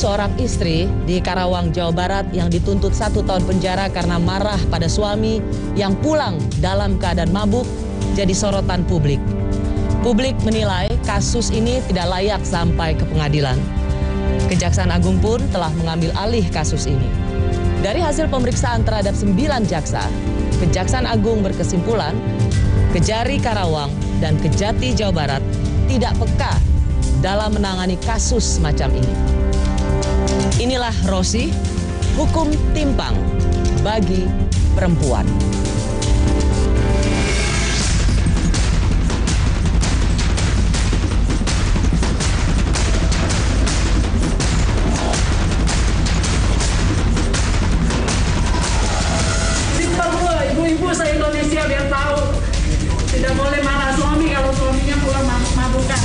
seorang istri di Karawang, Jawa Barat yang dituntut 1 tahun penjara karena marah pada suami yang pulang dalam keadaan mabuk jadi sorotan publik. Publik menilai kasus ini tidak layak sampai ke pengadilan. Kejaksaan Agung pun telah mengambil alih kasus ini. Dari hasil pemeriksaan terhadap 9 jaksa, Kejaksaan Agung berkesimpulan Kejari Karawang dan Kejati Jawa Barat tidak peka dalam menangani kasus semacam ini. Inilah Rosi, hukum timpang bagi perempuan. Ibu-ibu se-Indonesia biar tahu, tidak boleh marah suami kalau suaminya pulang mabukan.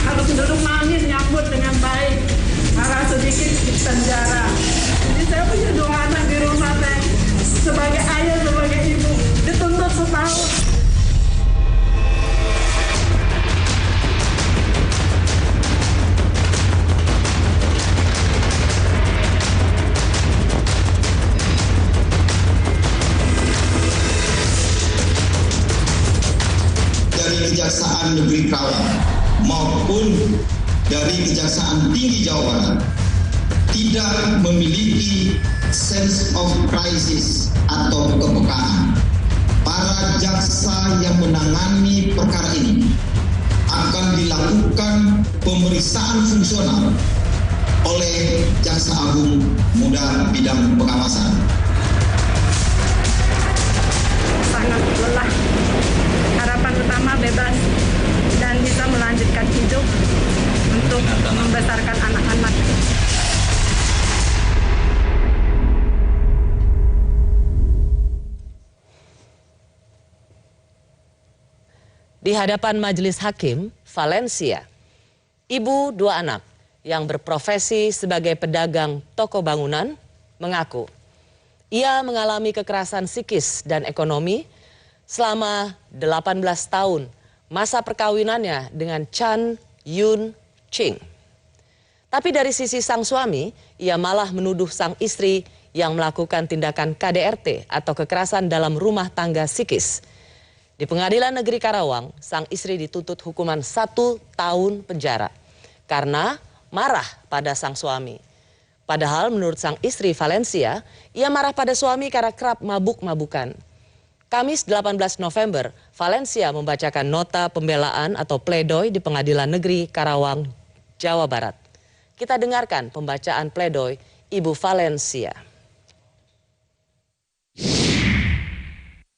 Harus duduk manis, nyambut dengan baik. Marah sedikit di penjara. Jadi saya punya 2 anak di rumah teh. Sebagai ayah, sebagai ibu, dituntut 1 tahun. Kejaksaan Negeri Karawang maupun dari Kejaksaan Tinggi Jawa Barat tidak memiliki sense of crisis atau kepekaan. Para jaksa yang menangani perkara ini akan dilakukan pemeriksaan fungsional oleh Jaksa Agung Muda Bidang Pengawasan. Sangat lelah. Harapan utama bebas dan bisa melanjutkan hidup untuk membesarkan anak-anak. Di hadapan majelis hakim, Valencia, ibu 2 anak yang berprofesi sebagai pedagang toko bangunan, mengaku ia mengalami kekerasan psikis dan ekonomi selama 18 tahun masa perkawinannya dengan Chan Yun Ching. Tapi dari sisi sang suami, ia malah menuduh sang istri yang melakukan tindakan KDRT atau kekerasan dalam rumah tangga psikis. Di Pengadilan Negeri Karawang, sang istri dituntut hukuman 1 tahun penjara karena marah pada sang suami. Padahal menurut sang istri Valencia, ia marah pada suami karena kerap mabuk-mabukan. Kamis 18 November, Valencia membacakan nota pembelaan atau pledoi di Pengadilan Negeri Karawang, Jawa Barat. Kita dengarkan pembacaan pledoi Ibu Valencia.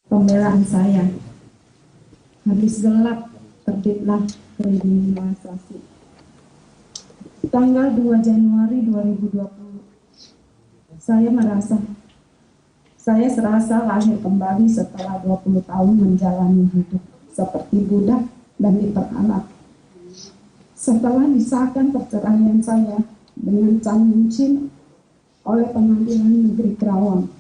Pembelaan saya, habis gelap terbitlah kriminalisasi. Tanggal 2 Januari 2020, saya serasa lahir kembali setelah 20 tahun menjalani hidup seperti budak dan diperalat. Setelah disahkan perceraian saya dengan Chan Yun Ching oleh Pengadilan Negeri Karawang,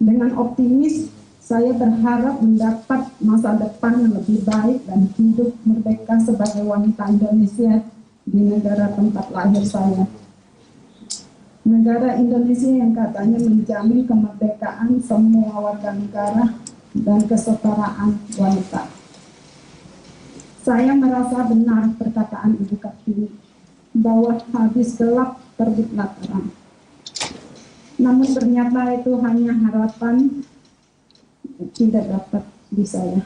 dengan optimis saya berharap mendapat masa depan yang lebih baik dan hidup merdeka sebagai wanita Indonesia di negara tempat lahir saya. Negara Indonesia yang katanya menjamin kemerdekaan semua warga negara dan kesetaraan wanita. Saya merasa benar perkataan Ibu Kartini bahwa habis gelap terbitlah terang. Namun ternyata itu hanya harapan, tidak dapat di saya.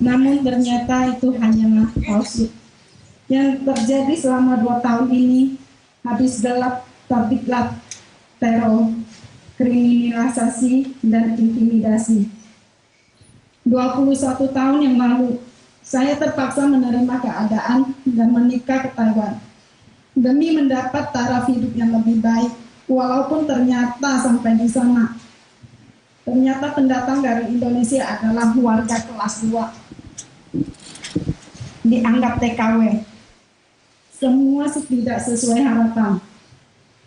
Namun ternyata itu hanyalah palsu. Yang terjadi selama 2 tahun ini, habis gelap terbitlah teror, kriminalisasi, dan intimidasi. 21 tahun yang lalu, saya terpaksa menerima keadaan dan menikah ke Taiwan demi mendapat taraf hidup yang lebih baik. Walaupun ternyata sampai di sana, ternyata pendatang dari Indonesia adalah warga kelas 2, dianggap TKW. Semua tidak sesuai harapan.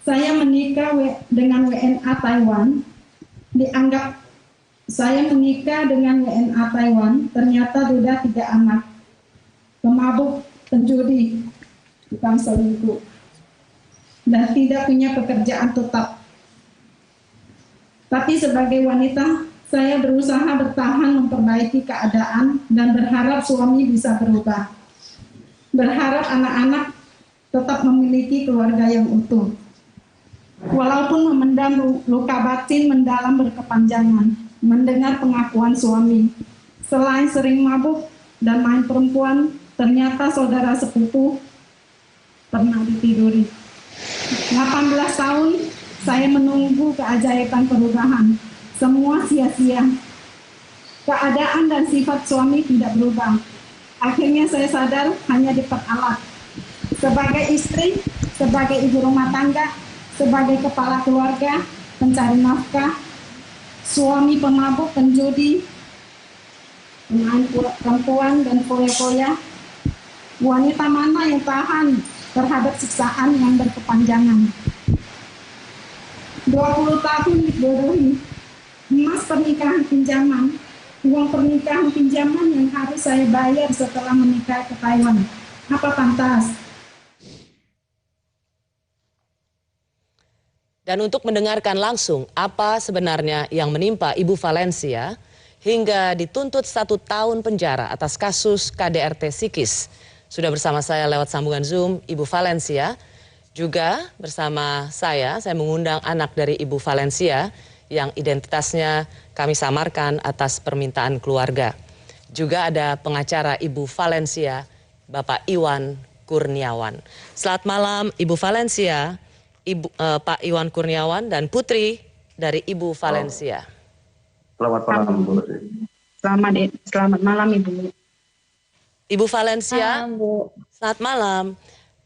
Saya menikah dengan WNA Taiwan, dianggap saya menikah dengan WNA Taiwan, ternyata sudah 3 anak, pemabuk, penjudi, tukang selingkuh. dan tidak punya pekerjaan tetap. Tapi sebagai wanita, saya berusaha bertahan memperbaiki keadaan dan berharap suami bisa berubah. Berharap anak-anak tetap memiliki keluarga yang utuh. Walaupun memendam luka batin mendalam berkepanjangan, mendengar pengakuan suami, selain sering mabuk dan main perempuan, ternyata saudara sepupu pernah ditiduri. 18 tahun saya menunggu keajaiban perubahan. Semua sia-sia. Keadaan dan sifat suami tidak berubah. Akhirnya saya sadar hanya diperalat. Sebagai istri, sebagai ibu rumah tangga, sebagai kepala keluarga, pencari nafkah, suami pemabuk, penjudi, pemain perempuan dan foya-foya, wanita mana yang tahan terhadap siksaan yang berkepanjangan? 20 tahun dibodohi, emas pernikahan pinjaman, uang pernikahan pinjaman yang harus saya bayar setelah menikah ke Taiwan. Apa pantas? Dan untuk mendengarkan langsung apa sebenarnya yang menimpa Ibu Valencia hingga dituntut 1 tahun penjara atas kasus KDRT psikis, sudah bersama saya lewat sambungan Zoom Ibu Valencia. Juga bersama saya mengundang anak dari Ibu Valencia yang identitasnya kami samarkan atas permintaan keluarga. Juga ada pengacara Ibu Valencia, Bapak Iwan Kurniawan. Selamat malam Ibu Valencia, Pak Iwan Kurniawan dan putri dari Ibu Valencia. Selamat malam Bu. Selamat malam Ibu. Ibu Valencia, selamat malam.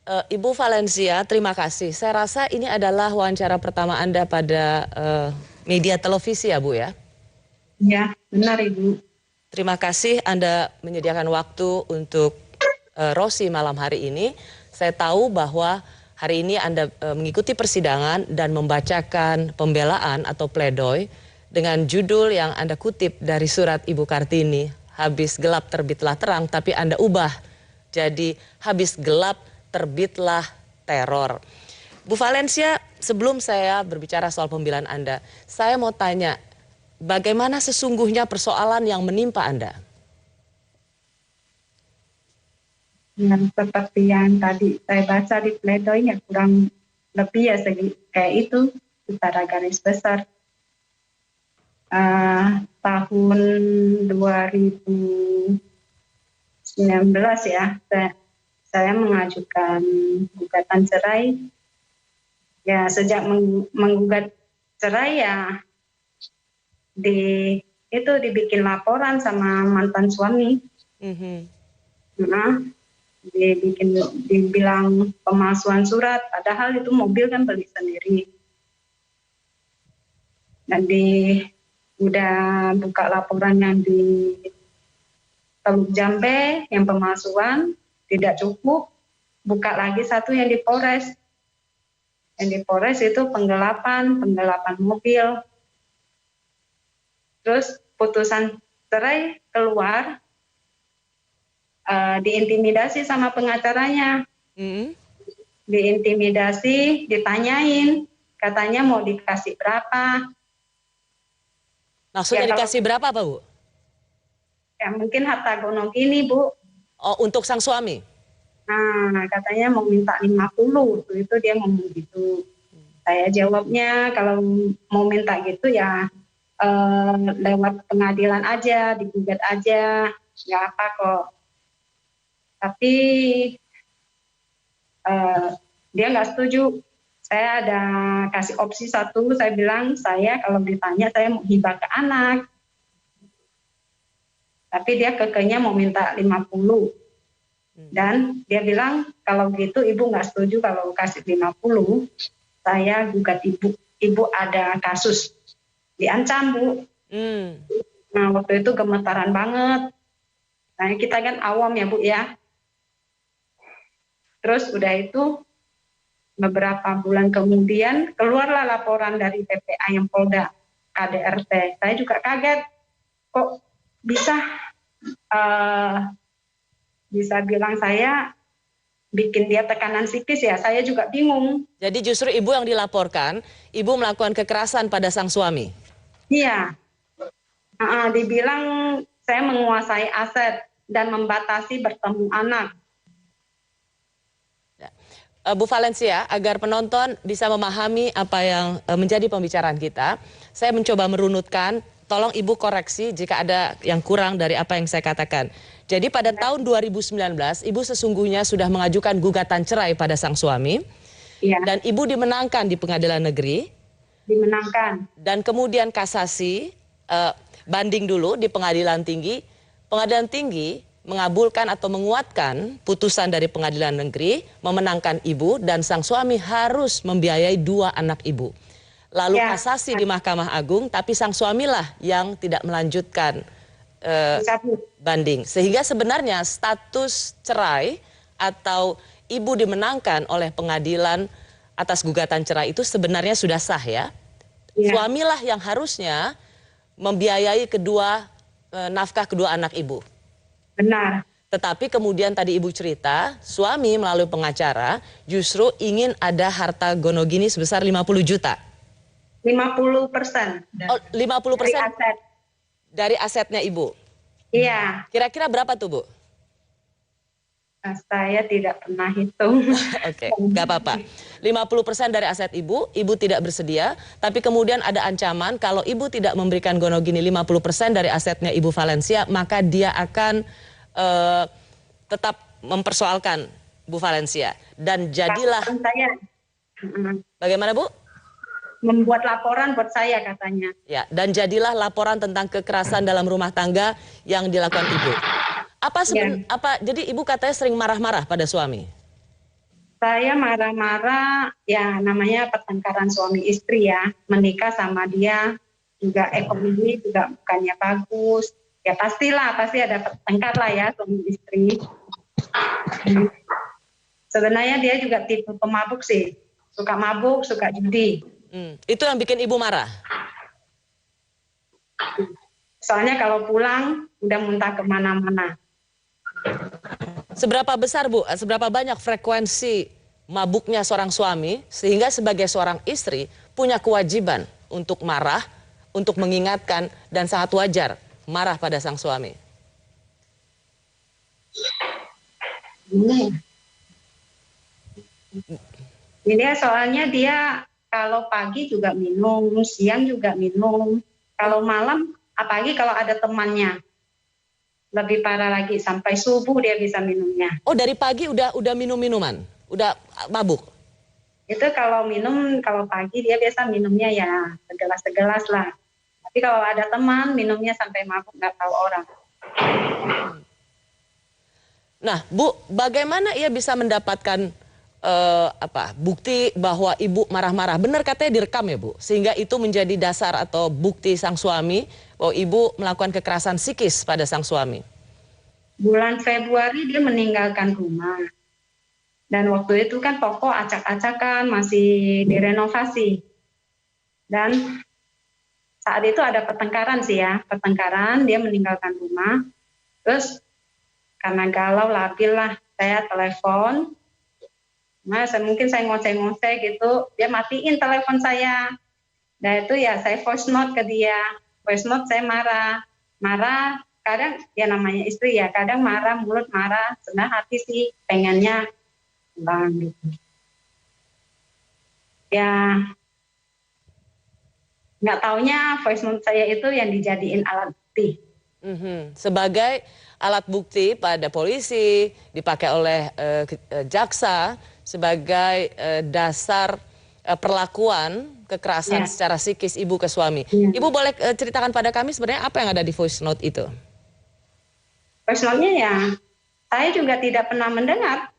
Ibu Valencia, terima kasih. Saya rasa ini adalah wawancara pertama Anda pada media televisi ya Bu ya? Ya, benar Ibu. Terima kasih Anda menyediakan waktu untuk Rosi malam hari ini. Saya tahu bahwa hari ini Anda mengikuti persidangan dan membacakan pembelaan atau pledoi dengan judul yang Anda kutip dari surat Ibu Kartini, habis gelap terbitlah terang, tapi Anda ubah jadi habis gelap terbitlah teror. Bu Valencia, sebelum saya berbicara soal pembelaan Anda, saya mau tanya, bagaimana sesungguhnya persoalan yang menimpa Anda? Yang seperti yang tadi saya baca di pledoinya, kurang lebih ya kayak itu secara garis besar. Tahun 2019 ya, saya mengajukan gugatan cerai. Ya sejak menggugat cerai ya dibikin laporan sama mantan suami. Nah, dibilang pemalsuan surat, padahal itu mobil kan beli sendiri. Dan udah buka laporan yang di Teluk Jambe yang pemalsuan, tidak cukup, buka lagi satu yang di Polres. Yang di Polres itu penggelapan mobil. Terus putusan cerai keluar, diintimidasi sama pengacaranya. Diintimidasi, ditanyain, katanya mau dikasih berapa. Maksudnya dikasih berapa Pak Bu? Ya mungkin harta gonong ini Bu. Oh, untuk sang suami? Nah, katanya mau minta 50, itu dia ngomong gitu. Saya jawabnya kalau mau minta gitu ya lewat pengadilan aja, digugat aja, nggak apa kok. Tapi dia nggak setuju. Saya ada kasih opsi satu, saya bilang saya kalau ditanya saya mau hibah ke anak. Tapi dia kekehnya mau minta 50. Dan dia bilang kalau gitu ibu nggak setuju kalau kasih 50, saya gugat ibu. Ibu ada kasus, diancam Bu. Nah waktu itu gemetaran banget. Nah kita kan awam ya Bu ya. Terus udah itu beberapa bulan kemudian keluarlah laporan dari PPA yang Polda KDRT. Saya juga kaget kok bisa bilang saya bikin dia tekanan psikis ya, saya juga bingung. Jadi justru ibu yang dilaporkan, ibu melakukan kekerasan pada sang suami? Iya, dibilang saya menguasai aset dan membatasi bertemu anak. Bu Valencia, agar penonton bisa memahami apa yang menjadi pembicaraan kita, saya mencoba merunutkan, tolong Ibu koreksi jika ada yang kurang dari apa yang saya katakan. Jadi pada tahun 2019, Ibu sesungguhnya sudah mengajukan gugatan cerai pada sang suami, dan Ibu dimenangkan di pengadilan negeri. Dimenangkan. Dan kemudian kasasi, banding dulu di pengadilan tinggi. Pengadilan tinggi mengabulkan atau menguatkan putusan dari pengadilan negeri, memenangkan Ibu, dan sang suami harus membiayai 2 anak Ibu. Lalu kasasi di Mahkamah Agung, tapi sang suamilah yang tidak melanjutkan banding. Sehingga sebenarnya status cerai atau Ibu dimenangkan oleh pengadilan atas gugatan cerai itu sebenarnya sudah sah ya. Suamilah yang harusnya membiayai nafkah kedua anak Ibu. Benar. Tetapi kemudian tadi Ibu cerita, suami melalui pengacara justru ingin ada harta gonogini sebesar 50 juta. 50%. Oh, 50% dari aset. Dari asetnya Ibu? Iya. Kira-kira berapa tuh Bu? Saya tidak pernah hitung. Oke, nggak apa-apa. 50% dari aset Ibu, Ibu tidak bersedia, tapi kemudian ada ancaman kalau Ibu tidak memberikan gonogini 50% dari asetnya Ibu Valencia, maka dia akan tetap mempersoalkan Bu Valencia. Dan jadilah... Saya. Bagaimana Bu? Membuat laporan buat saya katanya. Ya, dan jadilah laporan tentang kekerasan dalam rumah tangga yang dilakukan Ibu. Jadi Ibu katanya sering marah-marah pada suami? Saya marah-marah, ya namanya pertengkaran suami istri ya. Menikah sama dia, juga ekonomi juga bukannya bagus. Ya pasti ada pertengkar lah ya suami istri. Sebenarnya dia juga tipe pemabuk sih. Suka mabuk, suka judi. Itu yang bikin Ibu marah? Soalnya kalau pulang, udah muntah kemana-mana. Seberapa besar Bu, seberapa banyak frekuensi mabuknya seorang suami sehingga sebagai seorang istri punya kewajiban untuk marah, untuk mengingatkan, dan sangat wajar marah pada sang suami? Ini soalnya dia kalau pagi juga minum, siang juga minum, kalau malam apalagi kalau ada temannya. Lebih parah lagi, sampai subuh dia bisa minumnya. Oh, dari pagi udah minum minuman? Udah mabuk? Itu kalau minum, kalau pagi dia biasa minumnya ya segelas-segelas lah. Tapi kalau ada teman, minumnya sampai mabuk, nggak tahu orang. Nah, Bu, bagaimana ia bisa mendapatkan bukti bahwa Ibu marah-marah? Benar katanya direkam ya Bu? Sehingga itu menjadi dasar atau bukti sang suami bahwa Ibu melakukan kekerasan psikis pada sang suami. Bulan Februari dia meninggalkan rumah. Dan waktu itu kan toko acak-acakan, masih direnovasi. Dan saat itu ada pertengkaran sih ya. Pertengkaran, dia meninggalkan rumah. Terus karena galau, labil lah, saya telepon. Nah, mungkin saya ngoceh-ngoceh gitu, dia matiin telepon saya. Nah itu ya saya voice note ke dia. Voice note saya marah, kadang ya namanya istri ya, kadang marah, mulut marah, sebenarnya hati sih pengennya pulang gitu. Ya nggak taunya voice note saya itu yang dijadiin alat bukti. Sebagai alat bukti pada polisi, dipakai oleh jaksa sebagai dasar perlakuan kekerasan secara psikis Ibu ke suami. Ibu boleh ceritakan pada kami sebenarnya apa yang ada di voice note itu? Voice note-nya ya, saya juga tidak pernah mendengar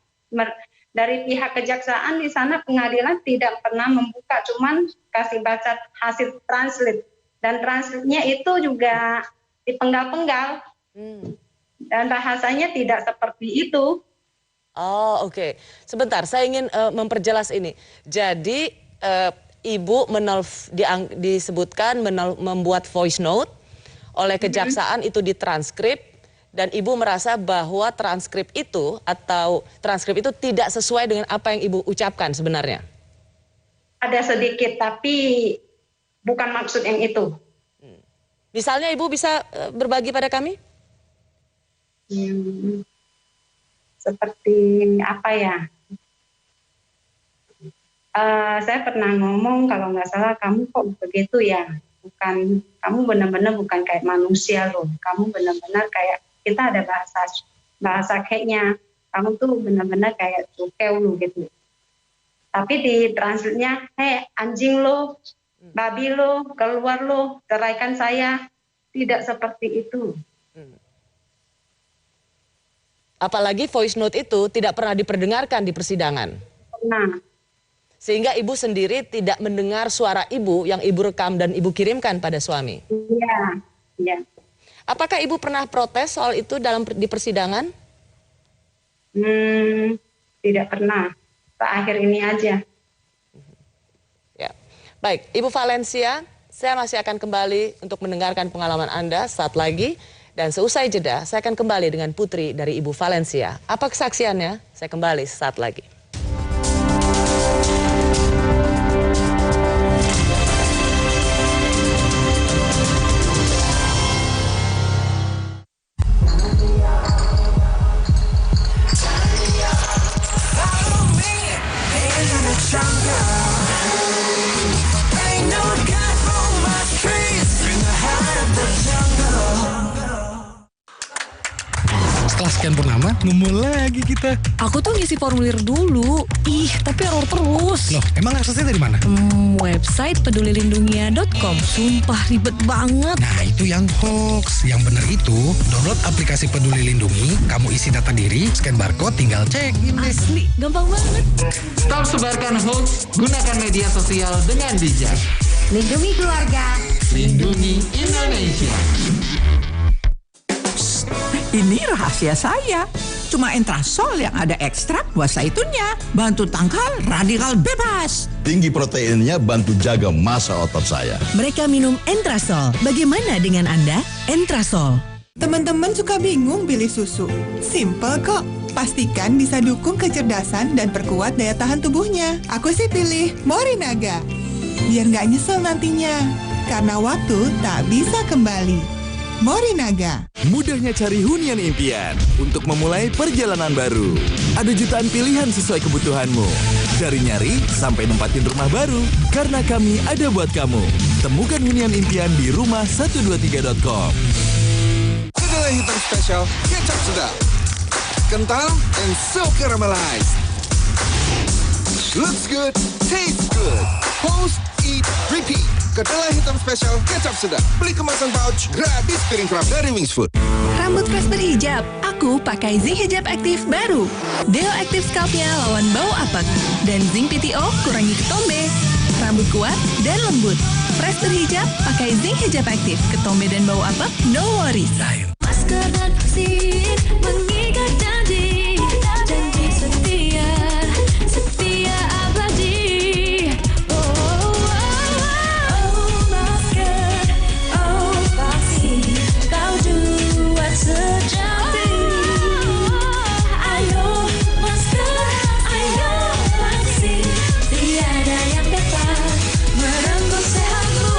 dari pihak kejaksaan di sana, pengadilan tidak pernah membuka, cuman kasih baca hasil translate, dan translate-nya itu juga dipenggal-penggal dan bahasanya tidak seperti itu. Oh oke. Sebentar, saya ingin memperjelas ini. Jadi Ibu disebutkan membuat voice note oleh kejaksaan, itu ditranskrip dan Ibu merasa bahwa transkrip itu tidak sesuai dengan apa yang Ibu ucapkan sebenarnya? Ada sedikit, tapi bukan maksud yang itu. Misalnya Ibu bisa berbagi pada kami? Seperti apa ya? Saya pernah ngomong kalau nggak salah, kamu kok begitu ya? Bukan, kamu benar-benar bukan kayak manusia loh. Kamu benar-benar kayak, kita ada bahasa kayaknya. Kamu tuh benar-benar kayak cukeu lo gitu. Tapi di translate-nya, hei anjing lo, babi lo, keluar lo, ceraikan saya. Tidak seperti itu. Apalagi voice note itu tidak pernah diperdengarkan di persidangan. Nah, sehingga Ibu sendiri tidak mendengar suara Ibu yang Ibu rekam dan Ibu kirimkan pada suami. Iya, iya. Apakah Ibu pernah protes soal itu di persidangan? Tidak pernah. Terakhir ini aja. Ya. Baik, Ibu Valencia, saya masih akan kembali untuk mendengarkan pengalaman Anda saat lagi. Dan seusai jeda, saya akan kembali dengan putri dari Ibu Valencia. Apa kesaksiannya? Saya kembali saat lagi. Setelah sekian purnama, ngemul lagi kita. Aku tuh ngisi formulir dulu. Ih, tapi error terus. Loh, emang aksesnya dari mana? Website pedulilindungia.com. Sumpah ribet banget. Nah, itu yang hoax. Yang bener itu, download aplikasi Peduli Lindungi, kamu isi data diri, scan barcode, tinggal cek. Asli, gampang banget. Stop sebarkan hoax, gunakan media sosial dengan bijak. Lindungi keluarga, Lindungi Indonesia. ini rahasia saya. Cuma Entrasol yang ada ekstrak buah zaitunya. Bantu tangkal radikal bebas. Tinggi proteinnya bantu jaga massa otot saya. Mereka minum Entrasol. Bagaimana dengan Anda? Entrasol. Teman-teman suka bingung pilih susu. Simple kok. Pastikan bisa dukung kecerdasan dan perkuat daya tahan tubuhnya. Aku sih pilih Morinaga. Biar nggak nyesel nantinya. Karena waktu tak bisa kembali. Morinaga. Mudahnya cari hunian impian untuk memulai perjalanan baru. Ada jutaan pilihan sesuai kebutuhanmu. Dari nyari sampai nempatin rumah baru. Karena kami ada buat kamu. Temukan hunian impian di rumah123.com. Kedelai hitam spesial, kecap sedap. Kental and so caramelized. Looks good, tastes good. Post, eat, repeat. Kedelai hitam spesial kecap sedap. Beli kemasan pouch gratis piring kerap dari Wings Food. Rambut fresh berhijab. Aku pakai Zinc Hijab Aktif baru. Deo Aktif Scalp-nya lawan bau apek. Dan Zinc PTO kurangi ketombe. Rambut kuat dan lembut. Fresh berhijab pakai Zinc Hijab Aktif. Ketombe dan bau apek, no worries. Masker dan vaksin mengikat janji. Janji setia. Setia abadi. Sejati, ayo masker, ayo vaksin, tiada yang dapat merenggut sehatmu.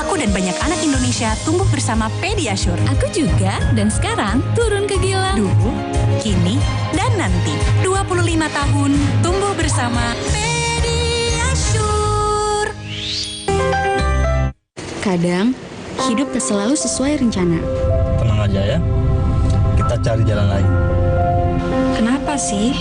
Aku dan banyak anak Indonesia tumbuh bersama Pediasure. Aku juga, dan sekarang turun ke Gilang. Dulu, kini, dan nanti. 25 tahun tumbuh bersama Pediasure. Kadang, hidup tak selalu sesuai rencana. Tenang aja ya, kita cari jalan lain. Kenapa sih?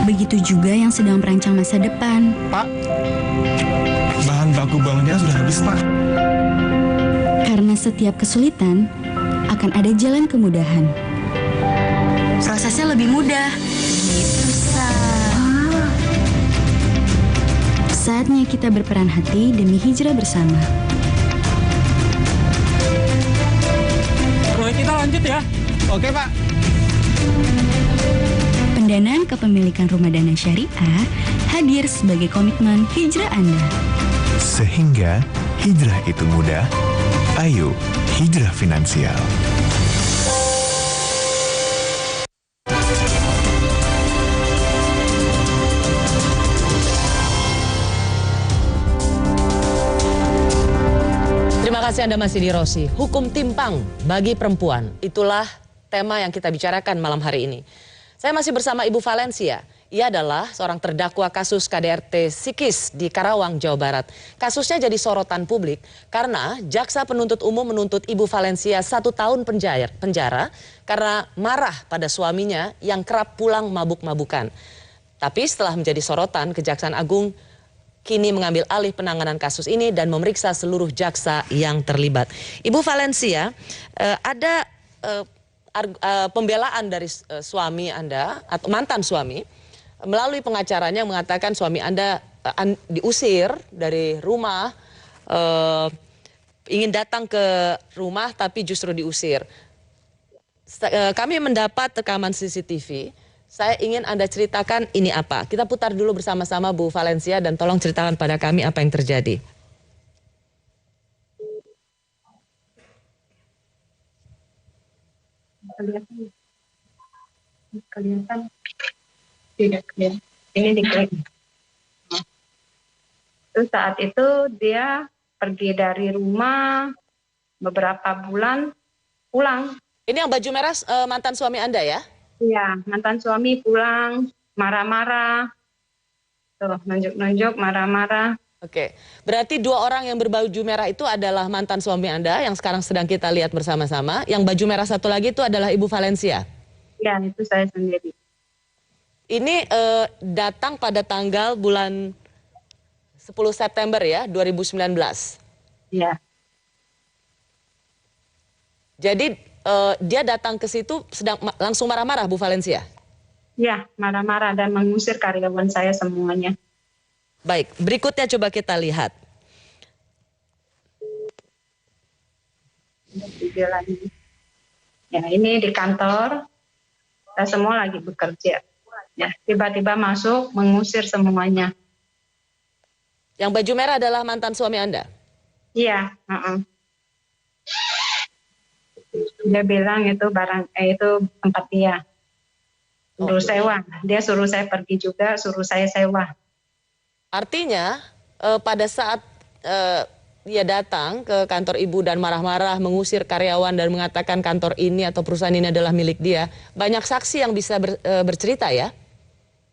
Begitu juga yang sedang merancang masa depan. Pak, bahan baku bangunnya sudah habis, Pak. Karena setiap kesulitan akan ada jalan kemudahan. Prosesnya lebih mudah Saatnya kita berperan hati demi hijrah bersama. Proyek kita lanjut ya. Oke, Pak. Pendanaan kepemilikan rumah dana syariah hadir sebagai komitmen hijrah Anda. Sehingga hijrah itu mudah, ayo hijrah finansial. Terima kasih Anda masih di Rosi. Hukum timpang bagi perempuan. Itulah tema yang kita bicarakan malam hari ini. Saya masih bersama Ibu Valencia. Ia adalah seorang terdakwa kasus KDRT psikis di Karawang, Jawa Barat. Kasusnya jadi sorotan publik karena jaksa penuntut umum menuntut Ibu Valencia 1 tahun penjara karena marah pada suaminya yang kerap pulang mabuk-mabukan. Tapi setelah menjadi sorotan, Kejaksaan Agung kini mengambil alih penanganan kasus ini dan memeriksa seluruh jaksa yang terlibat. Ibu Valencia, ada pembelaan dari suami Anda atau mantan suami melalui pengacaranya mengatakan suami Anda diusir dari rumah, ingin datang ke rumah tapi justru diusir. Kami mendapat rekaman CCTV. Saya ingin Anda ceritakan ini apa. Kita putar dulu bersama-sama Bu Valencia dan tolong ceritakan pada kami apa yang terjadi. Kelihatan tidak kelihatan. Ini diklik. Terus saat itu dia pergi dari rumah beberapa bulan pulang. Ini yang baju merah mantan suami Anda ya? Iya, mantan suami pulang marah-marah, tuh nunjuk-nunjuk marah-marah. Oke, berarti 2 orang yang berbaju merah itu adalah mantan suami Anda yang sekarang sedang kita lihat bersama-sama. Yang baju merah satu lagi itu adalah Ibu Valencia? Ya, itu saya sendiri. Ini datang pada tanggal bulan 10 September ya, 2019? Iya. Jadi dia datang ke situ sedang langsung marah-marah Bu Valencia? Ya, marah-marah dan mengusir karyawan saya semuanya. Baik, berikutnya coba kita lihat. Ya, ini di kantor, kita semua lagi bekerja. Ya, tiba-tiba masuk, mengusir semuanya. Yang baju merah adalah mantan suami Anda? Iya, Dia bilang itu itu tempat dia. Suruh sewa. Dia suruh saya pergi juga, suruh saya sewa. Artinya pada saat dia datang ke kantor ibu dan marah-marah mengusir karyawan dan mengatakan kantor ini atau perusahaan ini adalah milik dia, banyak saksi yang bisa bercerita ya?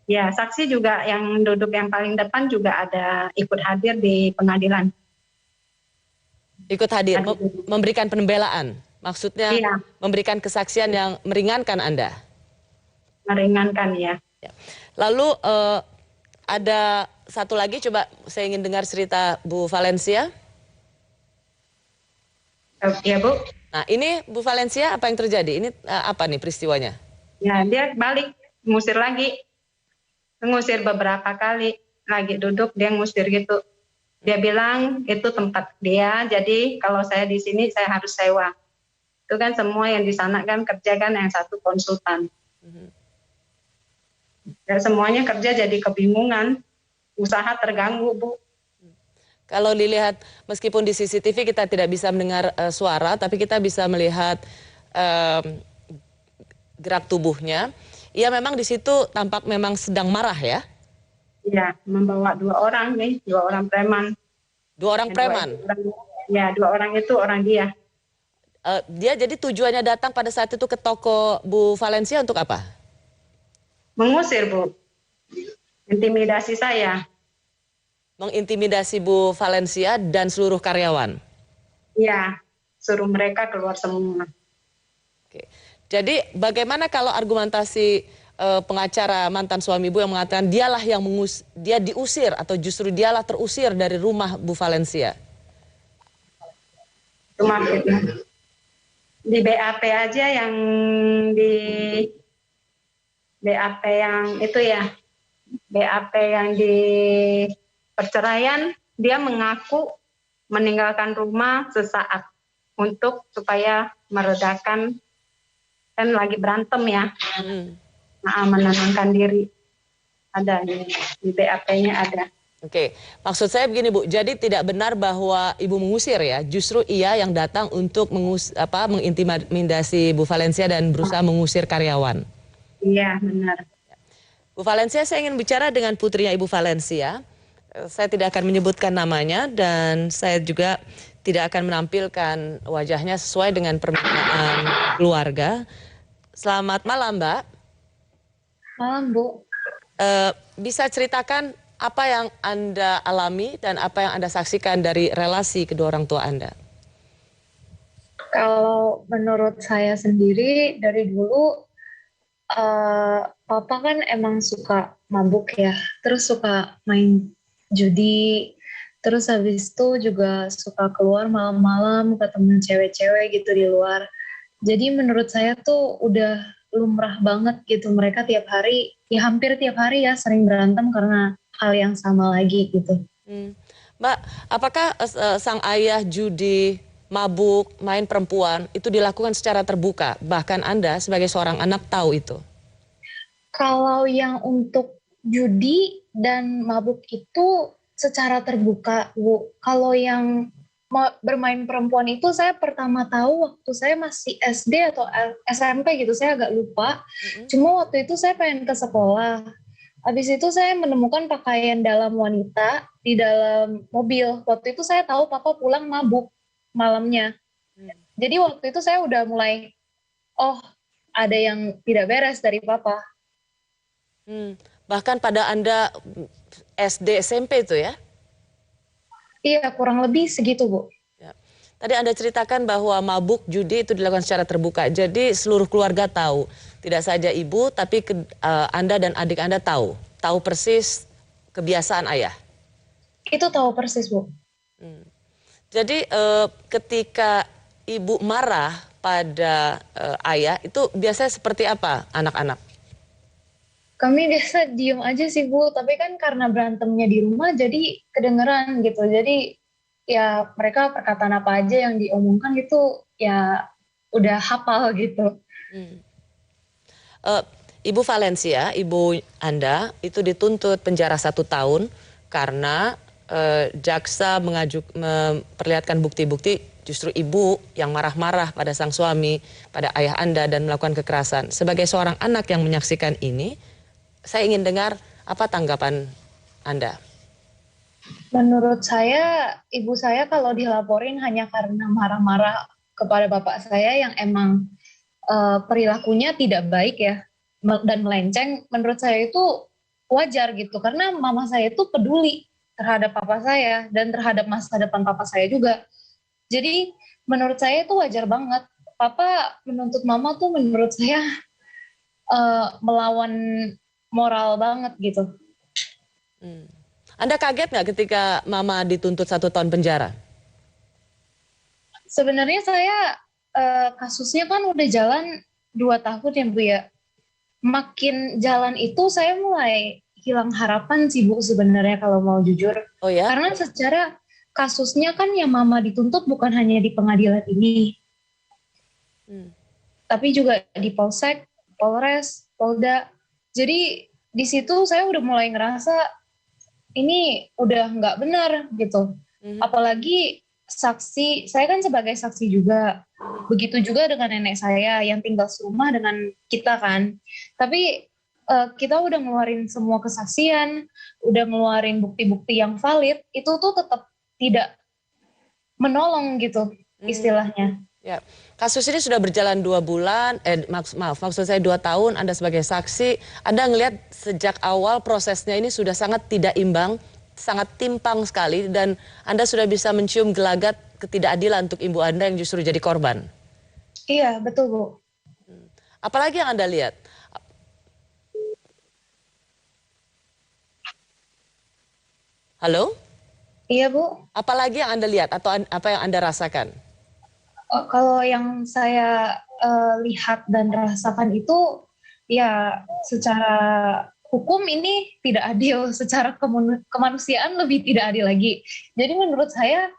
Ya, saksi juga yang duduk yang paling depan juga ada ikut hadir di pengadilan. Ikut hadir, memberikan pembelaan, maksudnya iya. Memberikan kesaksian yang meringankan Anda? Meringankan ya. Lalu ada satu lagi, coba saya ingin dengar cerita Bu Valencia. Ya Bu. Nah ini Bu Valencia apa yang terjadi? Ini apa nih peristiwanya? Ya dia balik, ngusir lagi. Ngusir beberapa kali. Lagi duduk dia ngusir gitu. Dia bilang itu tempat dia, jadi kalau saya di sini saya harus sewa. Itu kan semua yang di sana kan kerja kan yang satu konsultan. Dan semuanya kerja jadi kebingungan. Usaha terganggu, Bu. Kalau dilihat, meskipun di CCTV kita tidak bisa mendengar suara, tapi kita bisa melihat gerak tubuhnya. Ia memang di situ tampak memang sedang marah ya? Iya, membawa 2 orang nih, 2 orang preman. 2 orang preman? Ya, 2 orang itu orang dia. Dia jadi tujuannya datang pada saat itu ke toko Bu Valencia untuk apa? Mengusir, Bu. Intimidasi saya. Mengintimidasi Bu Valencia dan seluruh karyawan? Iya, suruh mereka keluar semua. Oke. Jadi bagaimana kalau argumentasi pengacara mantan suami Ibu yang mengatakan dialah yang dia diusir atau justru dialah terusir dari rumah Bu Valencia? Cuma di BAP aja yang di BAP yang itu ya, BAP yang di perceraian, dia mengaku meninggalkan rumah sesaat untuk supaya meredakan, kan lagi berantem ya, menenangkan diri. Ada di BAP-nya ada. Oke, maksud saya begini Bu, jadi tidak benar bahwa Ibu mengusir ya, justru ia yang datang untuk mengintimidasi Bu Valencia dan berusaha mengusir karyawan. Iya, benar. Bu Valencia, saya ingin bicara dengan putrinya Ibu Valencia. Saya tidak akan menyebutkan namanya dan saya juga tidak akan menampilkan wajahnya sesuai dengan permintaan keluarga. Selamat malam, Mbak. Malam, Bu. Bisa ceritakan apa yang Anda alami dan apa yang Anda saksikan dari relasi kedua orang tua Anda? Kalau menurut saya sendiri, dari dulu Papa kan emang suka mabuk ya, terus suka main judi, terus habis itu juga suka keluar malam-malam ketemu cewek-cewek gitu di luar. Jadi menurut saya tuh udah lumrah banget gitu, mereka tiap hari, ya hampir tiap hari ya sering berantem karena hal yang sama lagi gitu. Mbak, apakah sang ayah judi, mabuk, main perempuan itu dilakukan secara terbuka? Bahkan Anda sebagai seorang anak tahu itu? Kalau yang untuk judi dan mabuk itu secara terbuka, Bu. Kalau yang bermain perempuan itu saya pertama tahu waktu saya masih SD atau SMP gitu, saya agak lupa. Cuma waktu itu saya pengen ke sekolah. Habis itu saya menemukan pakaian dalam wanita di dalam mobil. Waktu itu saya tahu Papa pulang mabuk malamnya. Jadi waktu itu saya udah mulai, oh ada yang tidak beres dari Papa. Bahkan pada Anda SD, SMP itu ya? Iya, kurang lebih segitu, Bu. Ya. Tadi Anda ceritakan bahwa mabuk judi itu dilakukan secara terbuka. Jadi seluruh keluarga tahu. Tidak saja ibu, tapi Anda dan adik Anda tahu persis kebiasaan ayah. Itu tahu persis, Bu. Jadi ketika ibu marah pada ayah, itu biasanya seperti apa anak-anak? Kami biasa diem aja sih, Bu. Tapi kan karena berantemnya di rumah, jadi kedengeran gitu. Jadi ya mereka perkataan apa aja yang diomongkan gitu, ya udah hafal gitu. Ibu Valencia, ibu Anda itu dituntut penjara 1 tahun karena jaksa memperlihatkan bukti-bukti justru ibu yang marah-marah pada sang suami, pada ayah Anda dan melakukan kekerasan. Sebagai seorang anak yang menyaksikan ini, saya ingin dengar apa tanggapan Anda? Menurut saya, ibu saya kalau dilaporin hanya karena marah-marah kepada bapak saya yang emang perilakunya tidak baik ya, dan melenceng, menurut saya itu wajar gitu. Karena mama saya itu peduli terhadap papa saya dan terhadap masa depan papa saya juga. Jadi menurut saya itu wajar banget. Papa menuntut mama tuh menurut saya melawan moral banget gitu. Anda kaget nggak ketika mama dituntut 1 tahun penjara? Sebenarnya saya kasusnya kan udah jalan 2 tahun ya Bu ya. Makin jalan itu saya mulai hilang harapan sih Bu sebenarnya kalau mau jujur. Oh ya? Karena secara kasusnya kan yang mama dituntut bukan hanya di pengadilan ini. Tapi juga di Polsek, Polres, Polda. Jadi di situ saya udah mulai ngerasa ini udah nggak benar gitu. Apalagi saksi, saya kan sebagai saksi juga. Begitu juga dengan nenek saya yang tinggal serumah dengan kita kan. Tapi kita udah ngeluarin semua kesaksian, udah ngeluarin bukti-bukti yang valid, itu tuh tetap tidak menolong gitu istilahnya. Ya, kasus ini sudah berjalan 2 bulan, maksud saya 2 tahun. Anda sebagai saksi, Anda ngelihat sejak awal prosesnya ini sudah sangat tidak imbang, sangat timpang sekali, dan Anda sudah bisa mencium gelagat ketidakadilan untuk ibu Anda yang justru jadi korban. Iya, betul Bu. Apalagi yang Anda lihat? Halo? Iya Bu. Apalagi yang Anda lihat atau apa yang Anda rasakan? Kalau yang saya lihat dan rasakan itu ya secara hukum ini tidak adil, secara kemanusiaan lebih tidak adil lagi. Jadi menurut saya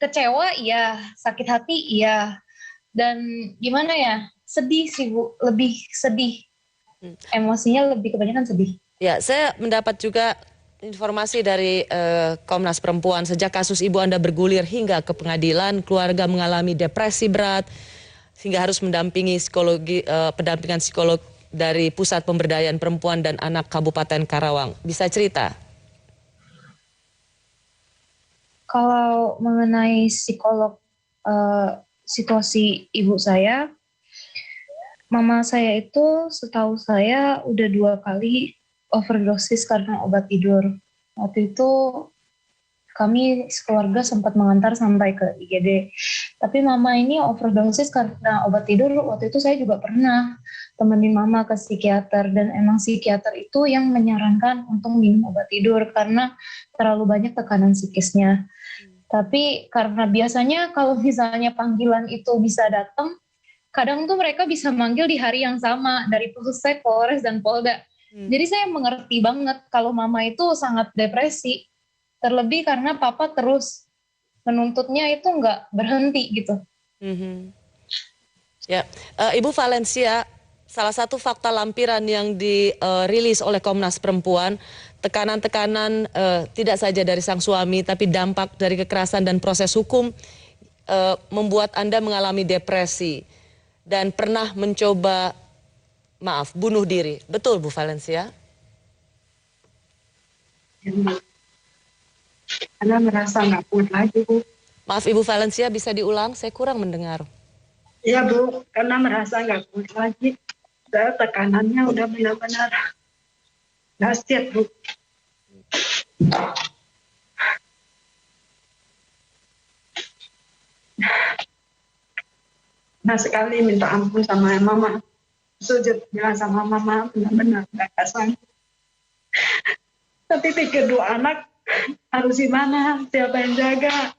kecewa iya, sakit hati iya, dan gimana ya, sedih sih Bu, lebih sedih. Emosinya lebih kebanyakan sedih. Ya, saya mendapat juga informasi dari Komnas Perempuan, sejak kasus ibu Anda bergulir hingga ke pengadilan, keluarga mengalami depresi berat, sehingga harus mendampingi pendampingan psikolog dari Pusat Pemberdayaan Perempuan dan Anak Kabupaten Karawang. Bisa cerita? Kalau mengenai psikolog, situasi ibu saya, mama saya itu setahu saya udah 2 kali overdosis karena obat tidur. Waktu itu kami sekeluarga sempat mengantar sampai ke IGD. Tapi mama ini overdosis karena obat tidur. Waktu itu saya juga pernah temenin mama ke psikiater, dan emang psikiater itu yang menyarankan untuk minum obat tidur karena terlalu banyak tekanan psikisnya. Tapi karena biasanya kalau misalnya panggilan itu bisa datang, kadang tuh mereka bisa manggil di hari yang sama dari Polsek, Polres, dan Polda. Jadi saya mengerti banget kalau mama itu sangat depresi. Terlebih karena papa terus menuntutnya itu nggak berhenti gitu. Ya, Ibu Valencia, salah satu fakta lampiran yang dirilis oleh Komnas Perempuan, tekanan-tekanan tidak saja dari sang suami, tapi dampak dari kekerasan dan proses hukum membuat Anda mengalami depresi dan pernah mencoba, bunuh diri. Betul, Bu Valencia? Karena merasa nggak kuat lagi, Bu. Maaf, Ibu Valencia, bisa diulang? Saya kurang mendengar. Iya, Bu. Karena merasa nggak kuat lagi. Tekanannya udah benar-benar dahsyat, Bu. Nah, sekali minta ampun sama mama. Sujud bilang sama mama, benar-benar gak sanggup. Tapi pikir 2 anak harus gimana, siapa yang jaga.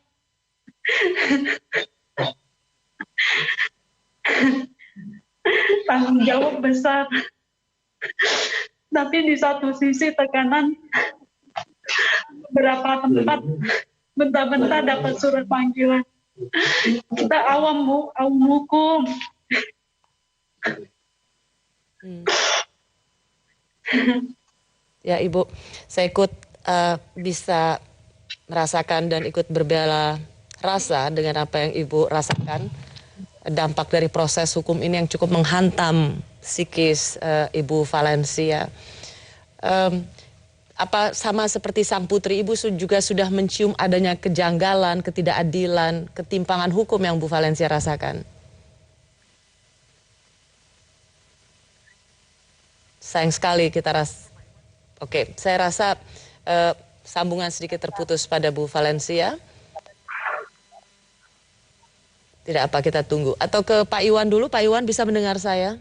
Tanggung jawab besar. Tapi di satu sisi tekanan, beberapa tempat bentar-bentar dapat surat panggilan. Kita awam, Bu, awam hukum. Ya, Ibu, saya ikut bisa merasakan dan ikut berbela rasa dengan apa yang Ibu rasakan. Dampak dari proses hukum ini yang cukup menghantam psikis Ibu Valencia. Apa sama seperti sang putri, Ibu juga sudah mencium adanya kejanggalan, ketidakadilan, ketimpangan hukum yang Bu Valencia rasakan? Sayang sekali kita Oke, saya rasa sambungan sedikit terputus pada Bu Valencia. Tidak apa, kita tunggu. Atau ke Pak Iwan dulu. Pak Iwan, bisa mendengar saya?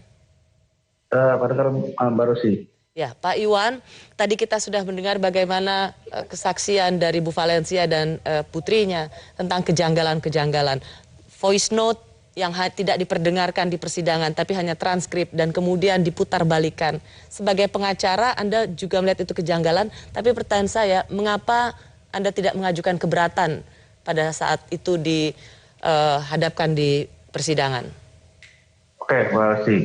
Baru sih. Ya, Pak Iwan, tadi kita sudah mendengar bagaimana kesaksian dari Bu Valencia dan putrinya tentang kejanggalan-kejanggalan. Voice note yang tidak diperdengarkan di persidangan, tapi hanya transkrip dan kemudian diputar balikan. Sebagai pengacara, Anda juga melihat itu kejanggalan, tapi pertanyaan saya, mengapa Anda tidak mengajukan keberatan pada saat itu dihadapkan di persidangan? Oke, terima kasih.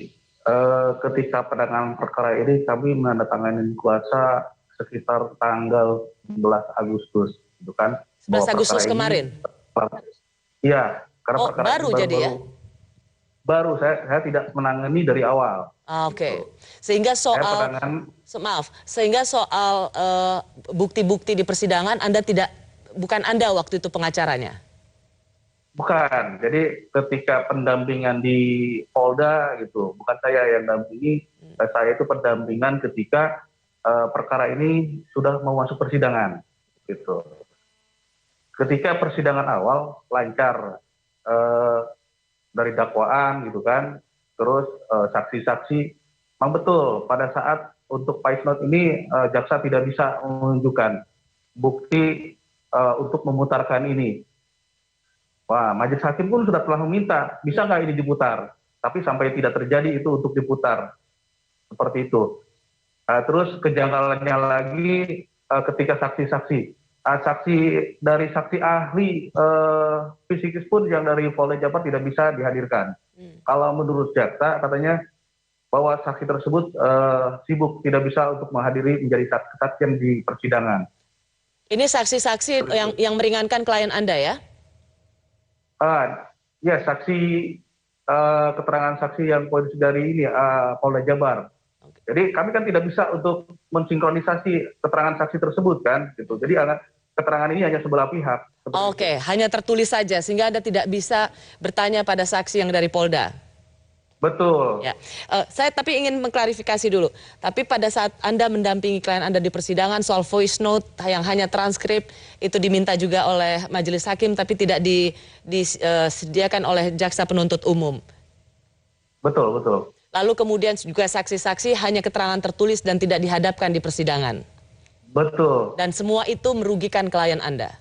Ketika penanganan perkara ini, kami menandatangani kuasa sekitar tanggal 11 Agustus, gitu kan? 11 Agustus kemarin? Iya. Karena baru jadi ya? Baru, saya tidak menangani dari awal. Oke. Sehingga soal, sehingga soal bukti-bukti di persidangan bukan Anda waktu itu pengacaranya? Bukan. Jadi ketika pendampingan di Polda gitu, bukan saya yang dampingi, saya itu pendampingan ketika perkara ini sudah mau masuk persidangan, gitu. Ketika persidangan awal lancar. Dari dakwaan gitu kan, terus saksi-saksi, memang betul pada saat untuk voice note ini jaksa tidak bisa menunjukkan bukti untuk memutarkan ini. Wah, majelis hakim pun sudah telah meminta, bisa nggak ini diputar? Tapi sampai tidak terjadi itu untuk diputar, seperti itu. Terus kejanggalannya lagi ketika saksi-saksi. Dari saksi ahli fisikis pun yang dari Polda Jabar tidak bisa dihadirkan. Kalau menurut jaksa katanya bahwa saksi tersebut sibuk, tidak bisa untuk menghadiri menjadi kesaksian di persidangan. Ini saksi-saksi yang meringankan klien Anda ya? Ya, keterangan saksi yang dari ini Polda Jabar. Jadi kami kan tidak bisa untuk mensinkronisasi keterangan saksi tersebut kan, gitu. Jadi keterangan ini hanya sebelah pihak. Oke, hanya tertulis saja sehingga Anda tidak bisa bertanya pada saksi yang dari Polda. Betul. Ya, saya tapi ingin mengklarifikasi dulu. Tapi pada saat Anda mendampingi klien Anda di persidangan soal voice note yang hanya transkrip itu diminta juga oleh majelis hakim tapi tidak disediakan oleh jaksa penuntut umum. Betul, betul. Lalu kemudian juga saksi-saksi hanya keterangan tertulis dan tidak dihadapkan di persidangan. Betul. Dan semua itu merugikan klien Anda.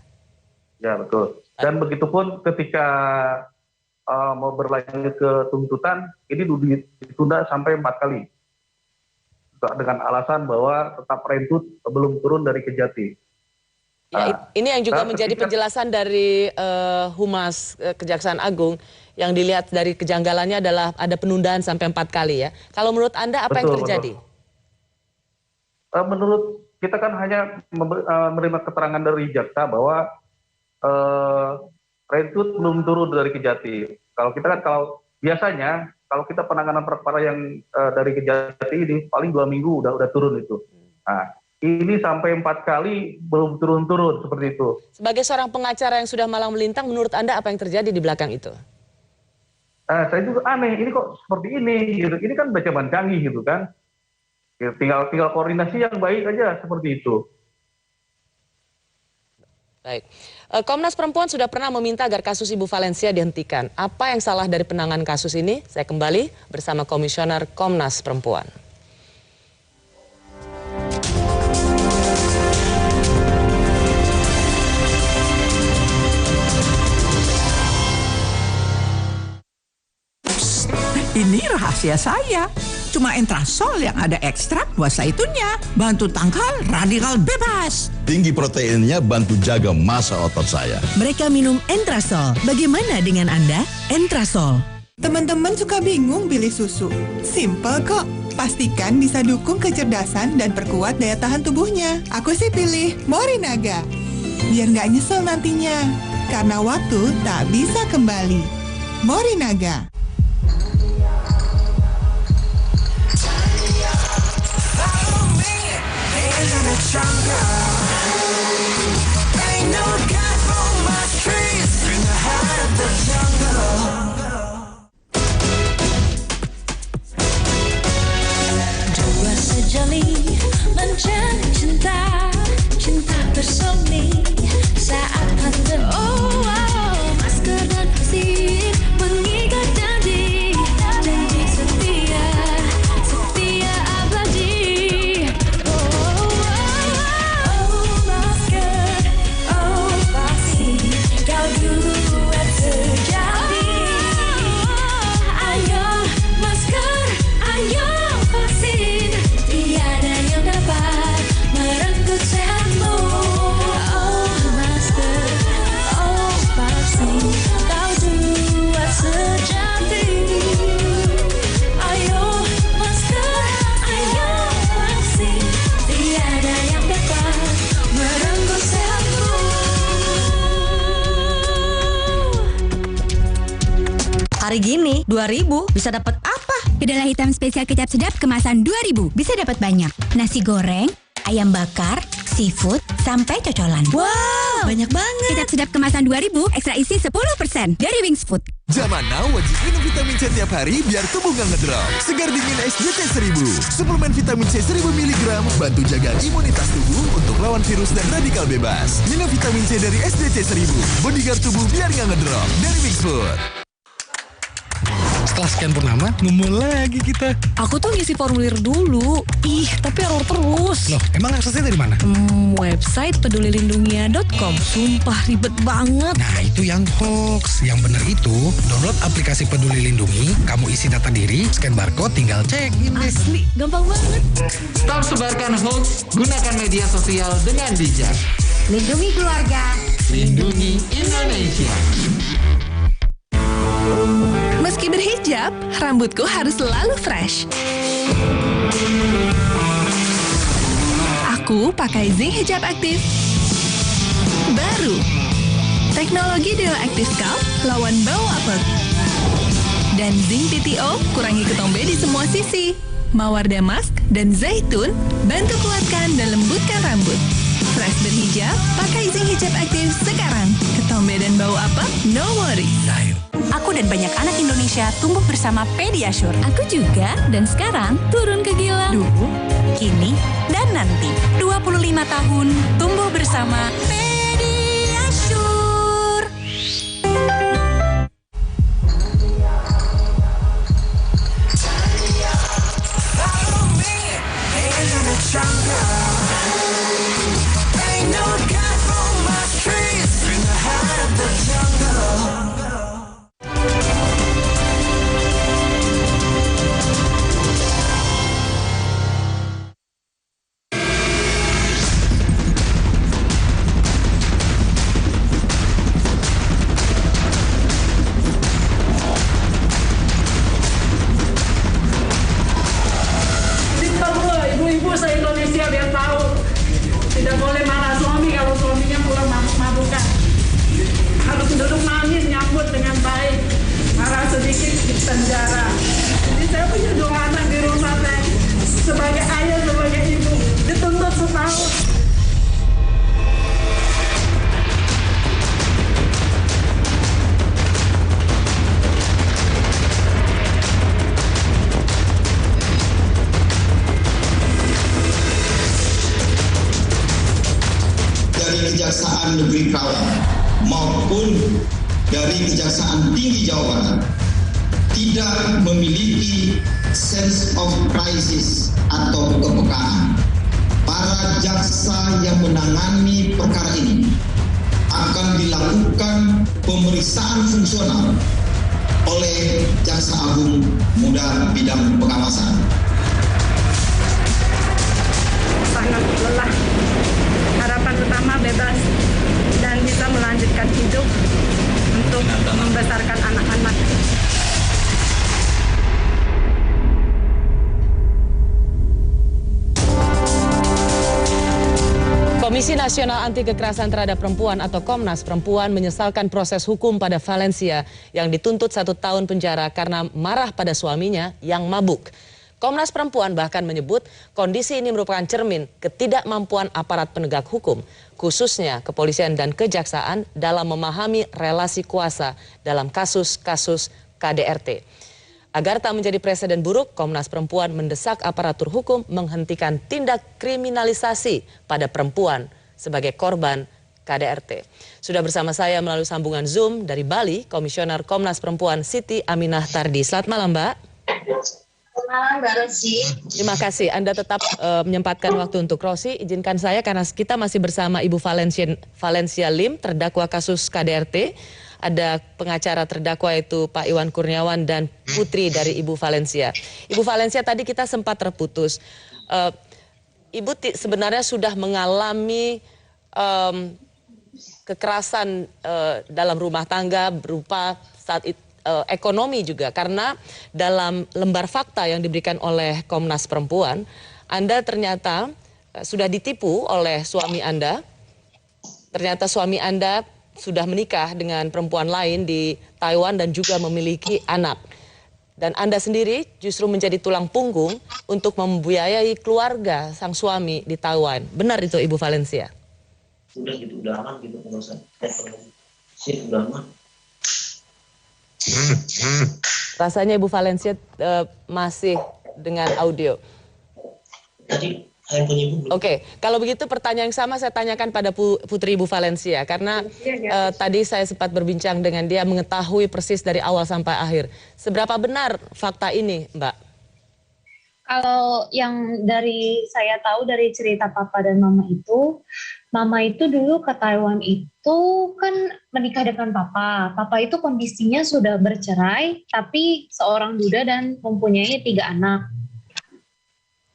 Ya, betul. Dan begitupun ketika mau berlanjut ke tuntutan, ini ditunda sampai 4 kali. Dengan alasan bahwa tetap rentut belum turun dari Kejati. Ya, ini yang juga menjadi penjelasan dari Humas Kejaksaan Agung yang dilihat dari kejanggalannya adalah ada penundaan sampai 4 kali ya. Kalau menurut Anda apa yang terjadi? Menurut kita kan hanya menerima keterangan dari jaksa bahwa rentut belum turun dari Kejati. Kalau kita kan biasanya kalau kita penanganan perkara yang dari Kejati ini paling 2 minggu udah turun itu. Nah, ini sampai 4 kali belum turun-turun seperti itu. Sebagai seorang pengacara yang sudah malang melintang, menurut Anda apa yang terjadi di belakang itu? Saya juga aneh, ini kok seperti ini gitu. Ini kan baca canggih gitu kan. Tinggal koordinasi yang baik aja seperti itu. Baik. Komnas Perempuan sudah pernah meminta agar kasus Ibu Valencia dihentikan. Apa yang salah dari penanganan kasus ini? Saya kembali bersama Komisioner Komnas Perempuan. Ini rahasia saya. Cuma Entrasol yang ada ekstrak buah zaitunya. Bantu tangkal radikal bebas. Tinggi proteinnya bantu jaga massa otot saya. Mereka minum Entrasol. Bagaimana dengan Anda? Entrasol. Teman-teman suka bingung pilih susu. Simple kok. Pastikan bisa dukung kecerdasan dan perkuat daya tahan tubuhnya. Aku sih pilih Morinaga. Biar nggak nyesel nantinya. Karena waktu tak bisa kembali. Morinaga. Dua sejoli mencari cinta, cinta bersemi saat pandemi. Masker dan vaksin mengikat janji, janji setia, setia abadi. Masker, vaksin, kau duet sejati. Ayo masker, ayo vaksin, tiada yang dapat merenggut sehatmu. Masker, vaksin, kau duet sejati. Ayo masker, ayo vaksin, tiada yang dapat merenggut sehatmu. Hari gini, 2.000 bisa dapat apa? Kedelai hitam spesial kecap sedap kemasan 2.000. Bisa dapat banyak. Nasi goreng, ayam bakar, seafood, sampai cocolan. Wow, banyak banget. Kecap sedap kemasan 2.000, ekstra isi 10% dari Wings Food. Zaman now wajib minum vitamin C tiap hari biar tubuh gak ngedrop. Segar dingin SDT 1000. Suplemen vitamin C 1000 mg bantu jaga imunitas tubuh untuk lawan virus dan radikal bebas. Minum vitamin C dari SDT 1000. Bodyguard tubuh biar gak ngedrop. Dari Wings Food. Setelah sekian purnama, nemu lagi kita. Aku tuh ngisi formulir dulu. Ih, tapi error terus. Loh, emang aksesnya dari mana? Website pedulilindungia.com. Sumpah ribet banget. Nah, itu yang hoax. Yang bener itu, download aplikasi Peduli Lindungi, kamu isi data diri, scan barcode, tinggal cek. Asli, gampang banget. Stop sebarkan hoax, gunakan media sosial dengan bijak. Lindungi keluarga. Lindungi Indonesia. Meski berhijab, rambutku harus selalu fresh. Aku pakai Zing Hijab Aktif. Baru. Teknologi Deo Active Scalp lawan bau apek. Dan Zing PTO kurangi ketombe di semua sisi. Mawar damask dan zaitun bantu kuatkan dan lembutkan rambut. Fresh berhijab, pakai Zing Hijab Aktif sekarang. Ketombe dan bau apek, no worries. Aku dan banyak anak Indonesia tumbuh bersama Pediasure. Aku juga, dan sekarang turun ke gila. Dulu, kini, dan nanti. 25 tahun tumbuh bersama Pediasure. Kejaksaan Negeri Karawang maupun dari Kejaksaan Tinggi Jawa Barat tidak memiliki sense of crisis atau kepekaan. Para jaksa yang menangani perkara ini akan dilakukan pemeriksaan fungsional oleh Jaksa Agung Muda Bidang Pengawasan. Sangat lelah. Harapan utama bebas dan bisa melanjutkan hidup untuk membesarkan anak-anak. Komisi Nasional Anti Kekerasan Terhadap Perempuan atau Komnas Perempuan menyesalkan proses hukum pada Valencia yang dituntut 1 tahun penjara karena marah pada suaminya yang mabuk. Komnas Perempuan bahkan menyebut kondisi ini merupakan cermin ketidakmampuan aparat penegak hukum, khususnya kepolisian dan kejaksaan dalam memahami relasi kuasa dalam kasus-kasus KDRT. Agar tak menjadi presiden buruk, Komnas Perempuan mendesak aparatur hukum menghentikan tindak kriminalisasi pada perempuan sebagai korban KDRT. Sudah bersama saya melalui sambungan Zoom dari Bali, Komisioner Komnas Perempuan Siti Aminah Tardi. Selamat malam, Mbak. Malam, Mbak Rosi. Terima kasih Anda tetap menyempatkan waktu untuk Rosi. Izinkan saya karena kita masih bersama Ibu Valencia Lim, terdakwa kasus KDRT. Ada pengacara terdakwa yaitu Pak Iwan Kurniawan dan putri dari Ibu Valencia. Ibu Valencia, tadi kita sempat terputus. Ibu sebenarnya sudah mengalami kekerasan dalam rumah tangga berupa saat itu ekonomi juga, karena dalam lembar fakta yang diberikan oleh Komnas Perempuan, Anda ternyata sudah ditipu oleh suami Anda. Ternyata suami Anda sudah menikah dengan perempuan lain di Taiwan dan juga memiliki anak. Dan Anda sendiri justru menjadi tulang punggung untuk membiayai keluarga sang suami di Taiwan. Benar itu, Ibu Valencia? Udah gitu, udah aman gitu urusan. Sip, udah aman. Rasanya Ibu Valencia masih dengan audio. Tadi handphone ibu belum. Oke, kalau begitu pertanyaan yang sama saya tanyakan pada Putri Ibu Valencia karena tadi saya sempat berbincang dengan dia mengetahui persis dari awal sampai akhir. Seberapa benar fakta ini, Mbak? Kalau yang dari saya tahu dari cerita papa dan mama itu dulu ke Taiwan itu kan menikah dengan papa. Papa itu kondisinya sudah bercerai, tapi seorang duda dan mempunyai 3 anak.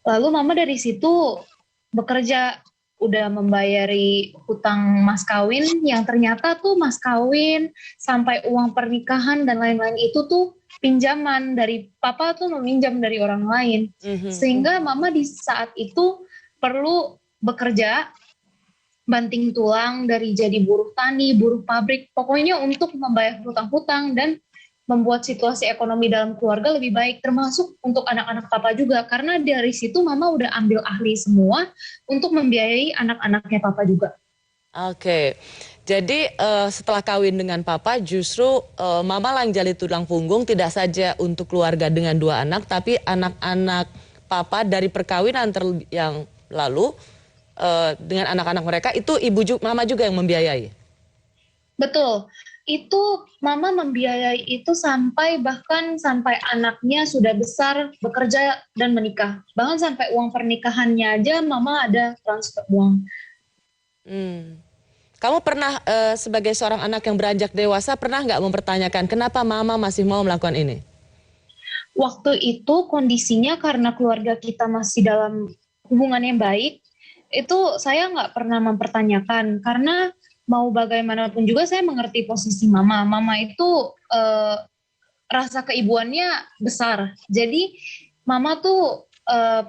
Lalu mama dari situ bekerja, udah membayari hutang mas kawin yang ternyata tuh mas kawin sampai uang pernikahan dan lain-lain itu tuh pinjaman dari papa tuh meminjam dari orang lain. Sehingga mama di saat itu perlu bekerja banting tulang dari jadi buruh tani, buruh pabrik, pokoknya untuk membayar hutang-hutang dan membuat situasi ekonomi dalam keluarga lebih baik, termasuk untuk anak-anak papa juga, karena dari situ mama udah ambil ahli semua untuk membiayai anak-anaknya papa juga. Oke, jadi setelah kawin dengan papa justru mama yang jadi tulang punggung tidak saja untuk keluarga dengan 2 anak, tapi anak-anak papa dari perkawinan yang lalu dengan anak-anak mereka itu mama juga yang membiayai. Betul. Itu mama membiayai itu bahkan sampai anaknya sudah besar, bekerja dan menikah. Bahkan sampai uang pernikahannya aja mama ada transfer uang. Kamu pernah sebagai seorang anak yang beranjak dewasa pernah nggak mempertanyakan kenapa mama masih mau melakukan ini? Waktu itu kondisinya karena keluarga kita masih dalam hubungan yang baik, itu saya nggak pernah mempertanyakan karena mau bagaimanapun juga saya mengerti posisi mama. Mama itu rasa keibuannya besar. Jadi mama tuh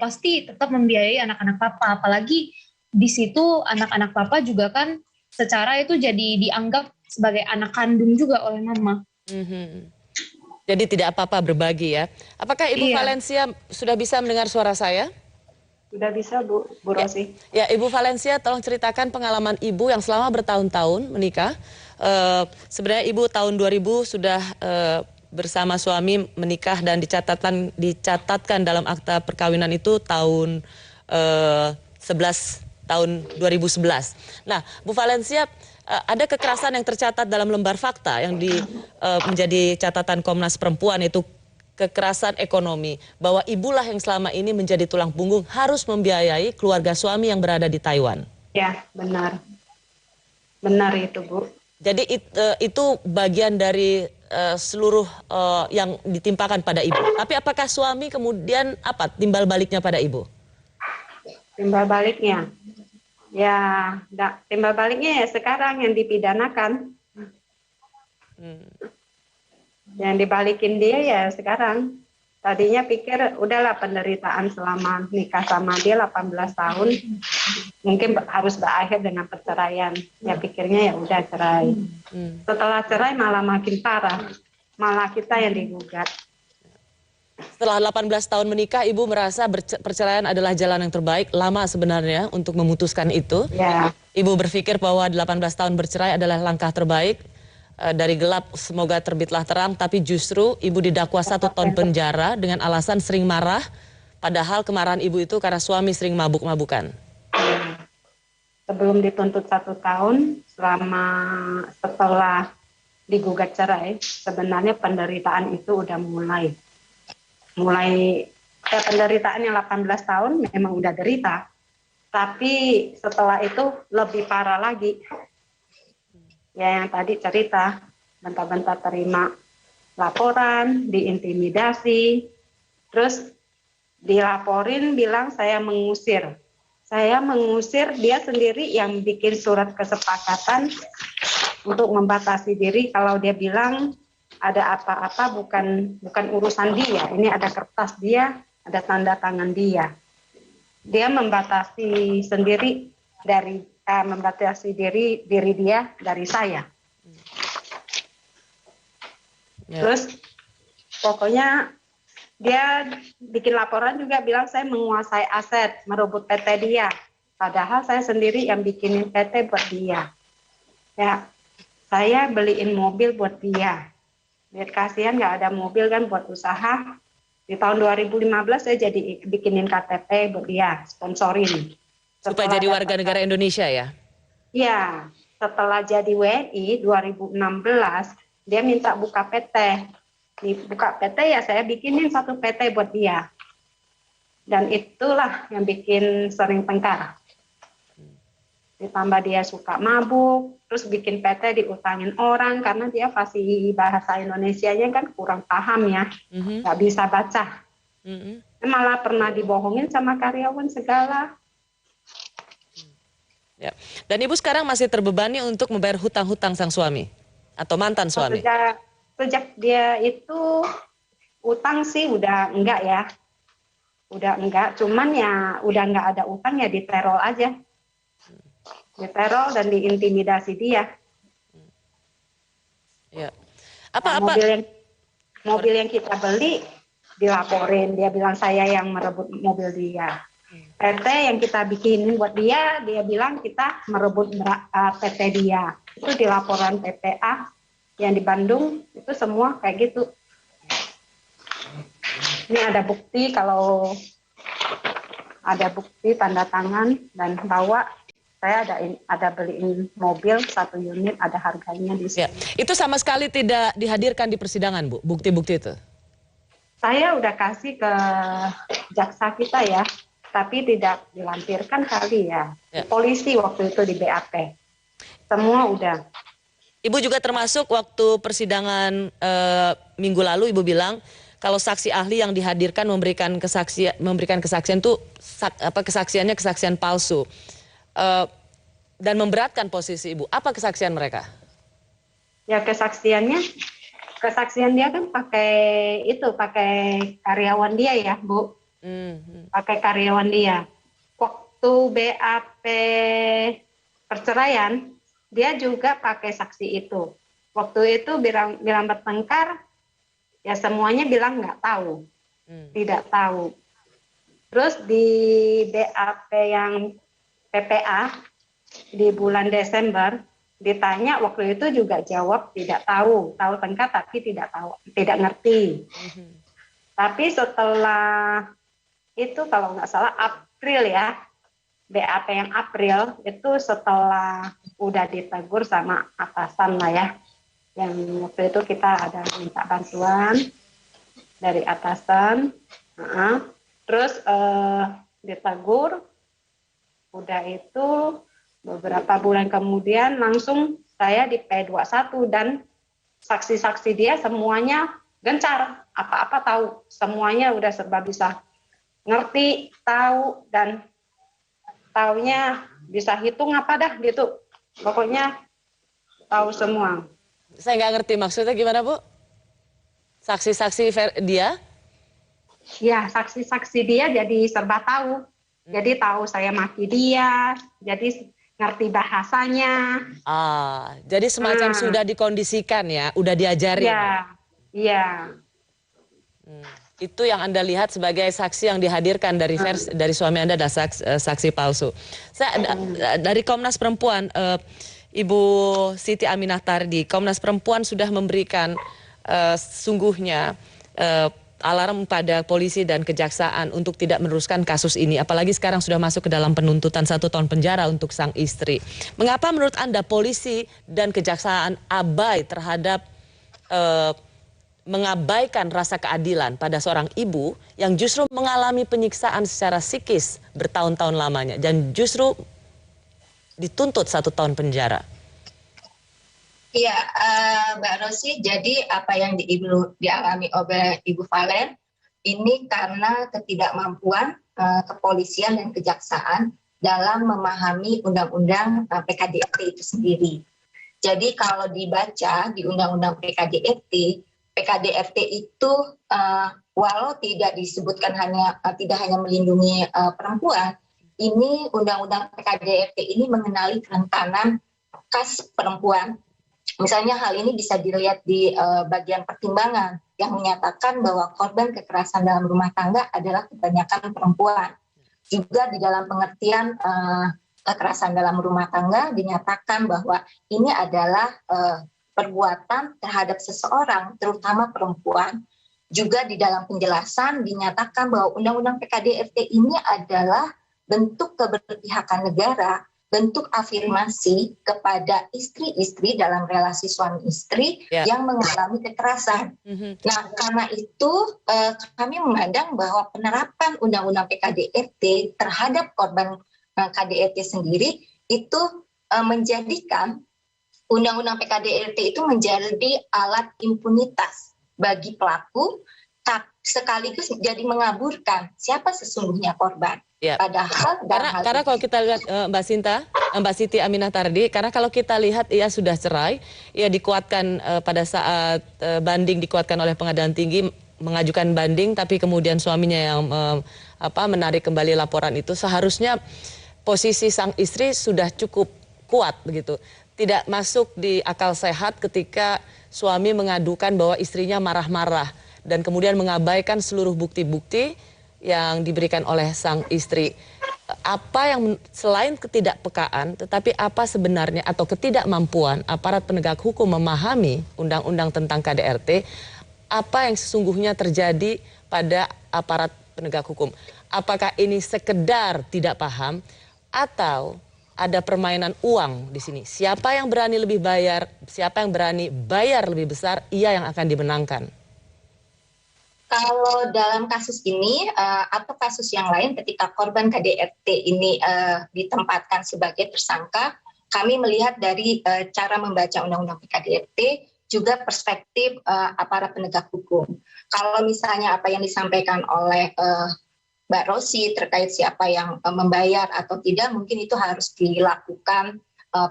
pasti tetap membiayai anak-anak papa. Apalagi di situ anak-anak papa juga kan secara itu jadi dianggap sebagai anak kandung juga oleh mama. Jadi tidak apa-apa berbagi ya. Apakah Ibu Valencia sudah bisa mendengar suara saya? Sudah bisa Bu Rosi. Ya, Ibu Valencia tolong ceritakan pengalaman Ibu yang selama bertahun-tahun menikah. Sebenarnya Ibu tahun 2000 sudah bersama suami menikah dan dicatatkan dalam akta perkawinan itu tahun 2011. Nah, Bu Valencia, ada kekerasan yang tercatat dalam lembar fakta yang menjadi catatan Komnas Perempuan, itu kekerasan ekonomi, bahwa ibulah yang selama ini menjadi tulang punggung harus membiayai keluarga suami yang berada di Taiwan. Ya, benar. Benar itu, Bu. Jadi itu bagian dari seluruh yang ditimpakan pada ibu. Tapi apakah suami kemudian timbal baliknya pada ibu? Timbal baliknya? Ya, timbal baliknya ya sekarang yang dipidanakan. Yang dibalikin dia ya sekarang. Tadinya pikir udahlah penderitaan selama nikah sama dia 18 tahun mungkin harus berakhir dengan perceraian. Ya pikirnya ya udah cerai. Setelah cerai malah makin parah. Malah kita yang digugat. Setelah 18 tahun menikah, Ibu merasa perceraian adalah jalan yang terbaik. Lama sebenarnya untuk memutuskan itu. Ya. Ibu berpikir bahwa 18 tahun bercerai adalah langkah terbaik. Dari gelap semoga terbitlah terang, tapi justru Ibu didakwa 1 tahun penjara dengan alasan sering marah, padahal kemarahan Ibu itu karena suami sering mabuk-mabukan. Sebelum dituntut 1 tahun, setelah digugat cerai, sebenarnya penderitaan itu udah mulai penderitaan yang 18 tahun memang udah derita, tapi setelah itu lebih parah lagi. Ya yang tadi cerita, bentar-bentar terima laporan, diintimidasi, terus dilaporin bilang saya mengusir. Saya mengusir, dia sendiri yang bikin surat kesepakatan untuk membatasi diri. Kalau dia bilang ada apa-apa bukan urusan dia, ini ada kertas dia, ada tanda tangan dia. Dia membatasi sendiri membatasi diri dia dari saya. Terus pokoknya dia bikin laporan juga bilang saya menguasai aset, merebut PT dia. Padahal saya sendiri yang bikinin PT buat dia. Ya, saya beliin mobil buat dia. Biar kasihan nggak ada mobil kan buat usaha. Di tahun 2015 saya jadi bikinin KTP buat dia, sponsorin. Supaya jadi warga negara Indonesia ya? Iya, setelah jadi WNI 2016, dia minta buka PT. Buka PT ya saya bikinin satu PT buat dia. Dan itulah yang bikin sering tengkar. Ditambah dia suka mabuk, terus bikin PT diutangin orang karena dia fasih bahasa Indonesianya kan kurang paham ya, nggak bisa baca. Malah pernah dibohongin sama karyawan segala. Ya. Dan Ibu sekarang masih terbebani untuk membayar hutang-hutang sang suami atau mantan suami? Sejak dia itu utang sih udah enggak ya, udah enggak. Cuman ya udah enggak ada utang ya diteror aja. Diteror dan diintimidasi dia. Ya. Mobil yang kita beli dilaporin, dia bilang saya yang merebut mobil dia. PT yang kita bikinin buat dia, dia bilang kita merebut PT dia. Itu di laporan PPA yang di Bandung itu semua kayak gitu. Ini ada bukti kalau ada bukti tanda tangan dan bawa. Saya ada beliin mobil 1 unit, ada harganya di sini. Ya. Itu sama sekali tidak dihadirkan di persidangan, Bu, bukti-bukti itu? Saya udah kasih ke jaksa kita ya, tapi tidak dilampirkan kali ya. Polisi waktu itu di BAP. Semua udah. Ibu juga termasuk waktu persidangan minggu lalu Ibu bilang kalau saksi ahli yang dihadirkan memberikan kesaksian itu kesaksiannya kesaksian palsu. Dan memberatkan posisi Ibu. Apa kesaksian mereka? Ya kesaksian dia kan pakai karyawan dia ya, Bu. Pakai karyawan dia. Waktu BAP perceraian, dia juga pakai saksi itu. Waktu itu bilang bertengkar, ya semuanya bilang nggak tahu, tidak tahu. Terus di BAP yang PPA di bulan Desember ditanya waktu itu juga jawab tidak tahu tengkar tapi tidak ngerti. Tapi setelah itu kalau nggak salah April ya, BAP yang April itu setelah udah ditegur sama atasan lah ya, yang waktu itu kita ada minta bantuan dari atasan, terus ditegur. Udah itu beberapa bulan kemudian langsung saya di P21 dan saksi-saksi dia semuanya gencar, apa-apa tahu, semuanya udah serba bisa ngerti, tahu, dan taunya bisa hitung apa dah gitu. Pokoknya tahu semua. Saya nggak ngerti maksudnya gimana, Bu? Saksi-saksi dia? Ya, saksi-saksi dia jadi serba tahu. Jadi tahu saya maki dia, jadi ngerti bahasanya. Jadi semacam sudah dikondisikan ya, udah diajarin. Iya. Itu yang Anda lihat sebagai saksi yang dihadirkan dari suami Anda adalah saksi palsu. Dari Komnas Perempuan, Ibu Siti Aminah Tardi, Komnas Perempuan sudah memberikan sungguhnya alarm pada polisi dan kejaksaan untuk tidak meneruskan kasus ini. Apalagi sekarang sudah masuk ke dalam penuntutan 1 tahun penjara untuk sang istri. Mengapa menurut Anda polisi dan kejaksaan abai terhadap mengabaikan rasa keadilan pada seorang ibu yang justru mengalami penyiksaan secara psikis bertahun-tahun lamanya dan justru dituntut 1 tahun penjara? Iya, Mbak Rosi, jadi apa yang dialami oleh Ibu Valen ini karena ketidakmampuan kepolisian dan kejaksaan dalam memahami undang-undang PKDRT itu sendiri. Jadi kalau dibaca di undang-undang PKDRT itu walau tidak disebutkan tidak hanya melindungi perempuan, ini undang-undang PKDRT ini mengenali kerentanan khas perempuan. Misalnya hal ini bisa dilihat di bagian pertimbangan yang menyatakan bahwa korban kekerasan dalam rumah tangga adalah kebanyakan perempuan. Juga di dalam pengertian kekerasan dalam rumah tangga dinyatakan bahwa ini adalah perbuatan terhadap seseorang, terutama perempuan, juga di dalam penjelasan dinyatakan bahwa Undang-Undang PKDRT ini adalah bentuk keberpihakan negara, bentuk afirmasi kepada istri-istri dalam relasi suami istri yang mengalami kekerasan. Nah, karena itu kami memandang bahwa penerapan Undang-Undang PKDRT terhadap korban KDRT sendiri itu menjadikan Undang-Undang PKDRT itu menjadi alat impunitas bagi pelaku, sekaligus jadi mengaburkan siapa sesungguhnya korban. Ya. Padahal karena kalau kita lihat Mbak Siti Aminah Tardi, karena kalau kita lihat ia sudah cerai, ia dikuatkan pada saat banding dikuatkan oleh Pengadilan Tinggi, mengajukan banding, tapi kemudian suaminya yang menarik kembali laporan itu. Seharusnya posisi sang istri sudah cukup kuat begitu, tidak masuk di akal sehat ketika suami mengadukan bahwa istrinya marah-marah dan kemudian mengabaikan seluruh bukti-bukti yang diberikan oleh sang istri. Apa yang selain ketidakpekaan, tetapi apa sebenarnya atau ketidakmampuan aparat penegak hukum memahami undang-undang tentang KDRT, apa yang sesungguhnya terjadi pada aparat penegak hukum? Apakah ini sekedar tidak paham atau ada permainan uang di sini? Siapa yang berani lebih bayar, siapa yang berani bayar lebih besar, ia yang akan dimenangkan. Kalau dalam kasus ini atau kasus yang lain ketika korban KDRT ini ditempatkan sebagai tersangka, kami melihat dari cara membaca Undang-Undang PKDRT juga perspektif aparat penegak hukum. Kalau misalnya apa yang disampaikan oleh Mbak Rosi terkait siapa yang membayar atau tidak, mungkin itu harus dilakukan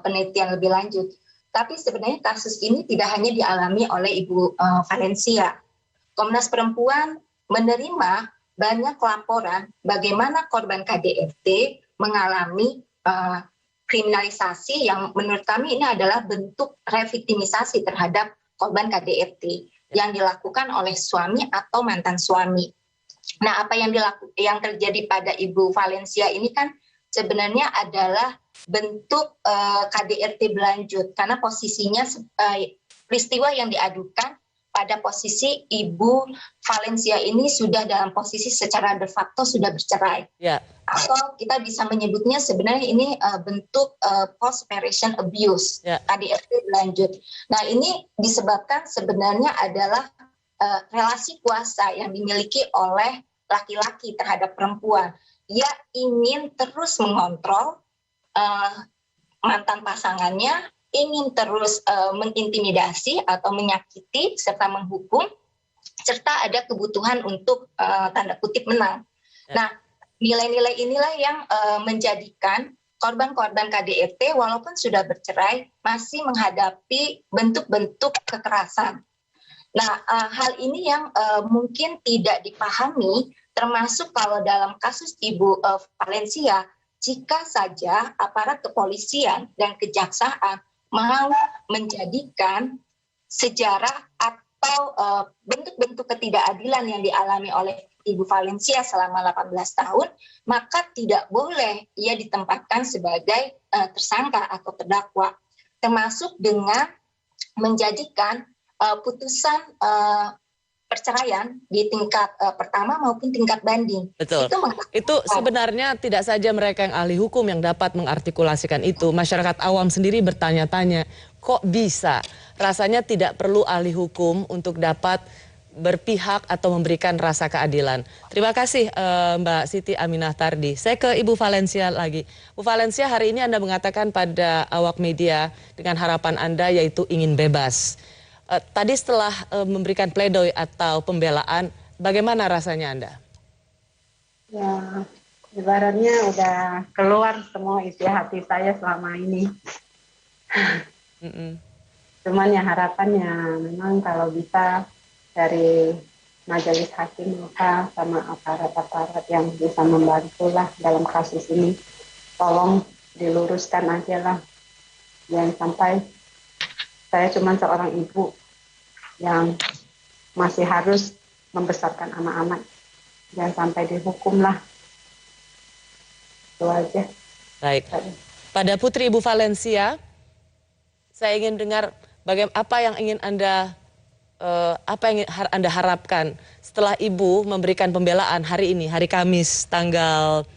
penelitian lebih lanjut. Tapi sebenarnya kasus ini tidak hanya dialami oleh Ibu Valencia. Komnas Perempuan menerima banyak laporan bagaimana korban KDRT mengalami kriminalisasi yang menurut kami ini adalah bentuk reviktimisasi terhadap korban KDRT yang dilakukan oleh suami atau mantan suami. Nah, apa yang terjadi pada Ibu Valencia ini kan sebenarnya adalah bentuk KDRT berlanjut karena posisinya peristiwa yang diadukan pada posisi Ibu Valencia ini sudah dalam posisi secara de facto sudah bercerai. Atau kita bisa menyebutnya sebenarnya ini bentuk post-separation abuse, KDRT berlanjut. Nah, ini disebabkan sebenarnya adalah relasi kuasa yang dimiliki oleh laki-laki terhadap perempuan. Ia ingin terus mengontrol mantan pasangannya, ingin terus mengintimidasi atau menyakiti serta menghukum, serta ada kebutuhan untuk tanda kutip menang. Nah, nilai-nilai inilah yang menjadikan korban-korban KDRT walaupun sudah bercerai masih menghadapi bentuk-bentuk kekerasan. Nah, hal ini yang mungkin tidak dipahami, termasuk kalau dalam kasus Ibu Valencia, jika saja aparat kepolisian dan kejaksaan mau menjadikan sejarah atau bentuk-bentuk ketidakadilan yang dialami oleh Ibu Valencia selama 18 tahun, maka tidak boleh ia ditempatkan sebagai tersangka atau terdakwa, termasuk dengan menjadikan putusan perceraian di tingkat pertama maupun tingkat banding. Betul. Itu sebenarnya tidak saja mereka yang ahli hukum yang dapat mengartikulasikan itu. Masyarakat awam sendiri bertanya-tanya, kok bisa? Rasanya tidak perlu ahli hukum untuk dapat berpihak atau memberikan rasa keadilan. Terima kasih Mbak Siti Aminah Tardi. Saya ke Ibu Valencia lagi. Bu Valencia, hari ini Anda mengatakan pada awak media dengan harapan Anda yaitu ingin bebas. Tadi setelah memberikan pledoi atau pembelaan, bagaimana rasanya Anda? Ya, ibaratnya udah keluar semua isi hati saya selama ini. Cuman ya harapannya memang kalau bisa dari majelis hakim maka sama aparat-aparat yang bisa membantulah dalam kasus ini. Tolong diluruskan aja lah. Jangan sampai saya cuma seorang ibu yang masih harus membesarkan anak-anak. Jangan sampai dihukum lah. Itu aja. Baik. Pada Putri Ibu Valencia, saya ingin dengar bagaimana apa yang ingin Anda apa yang Anda harapkan setelah Ibu memberikan pembelaan hari ini, hari Kamis tanggal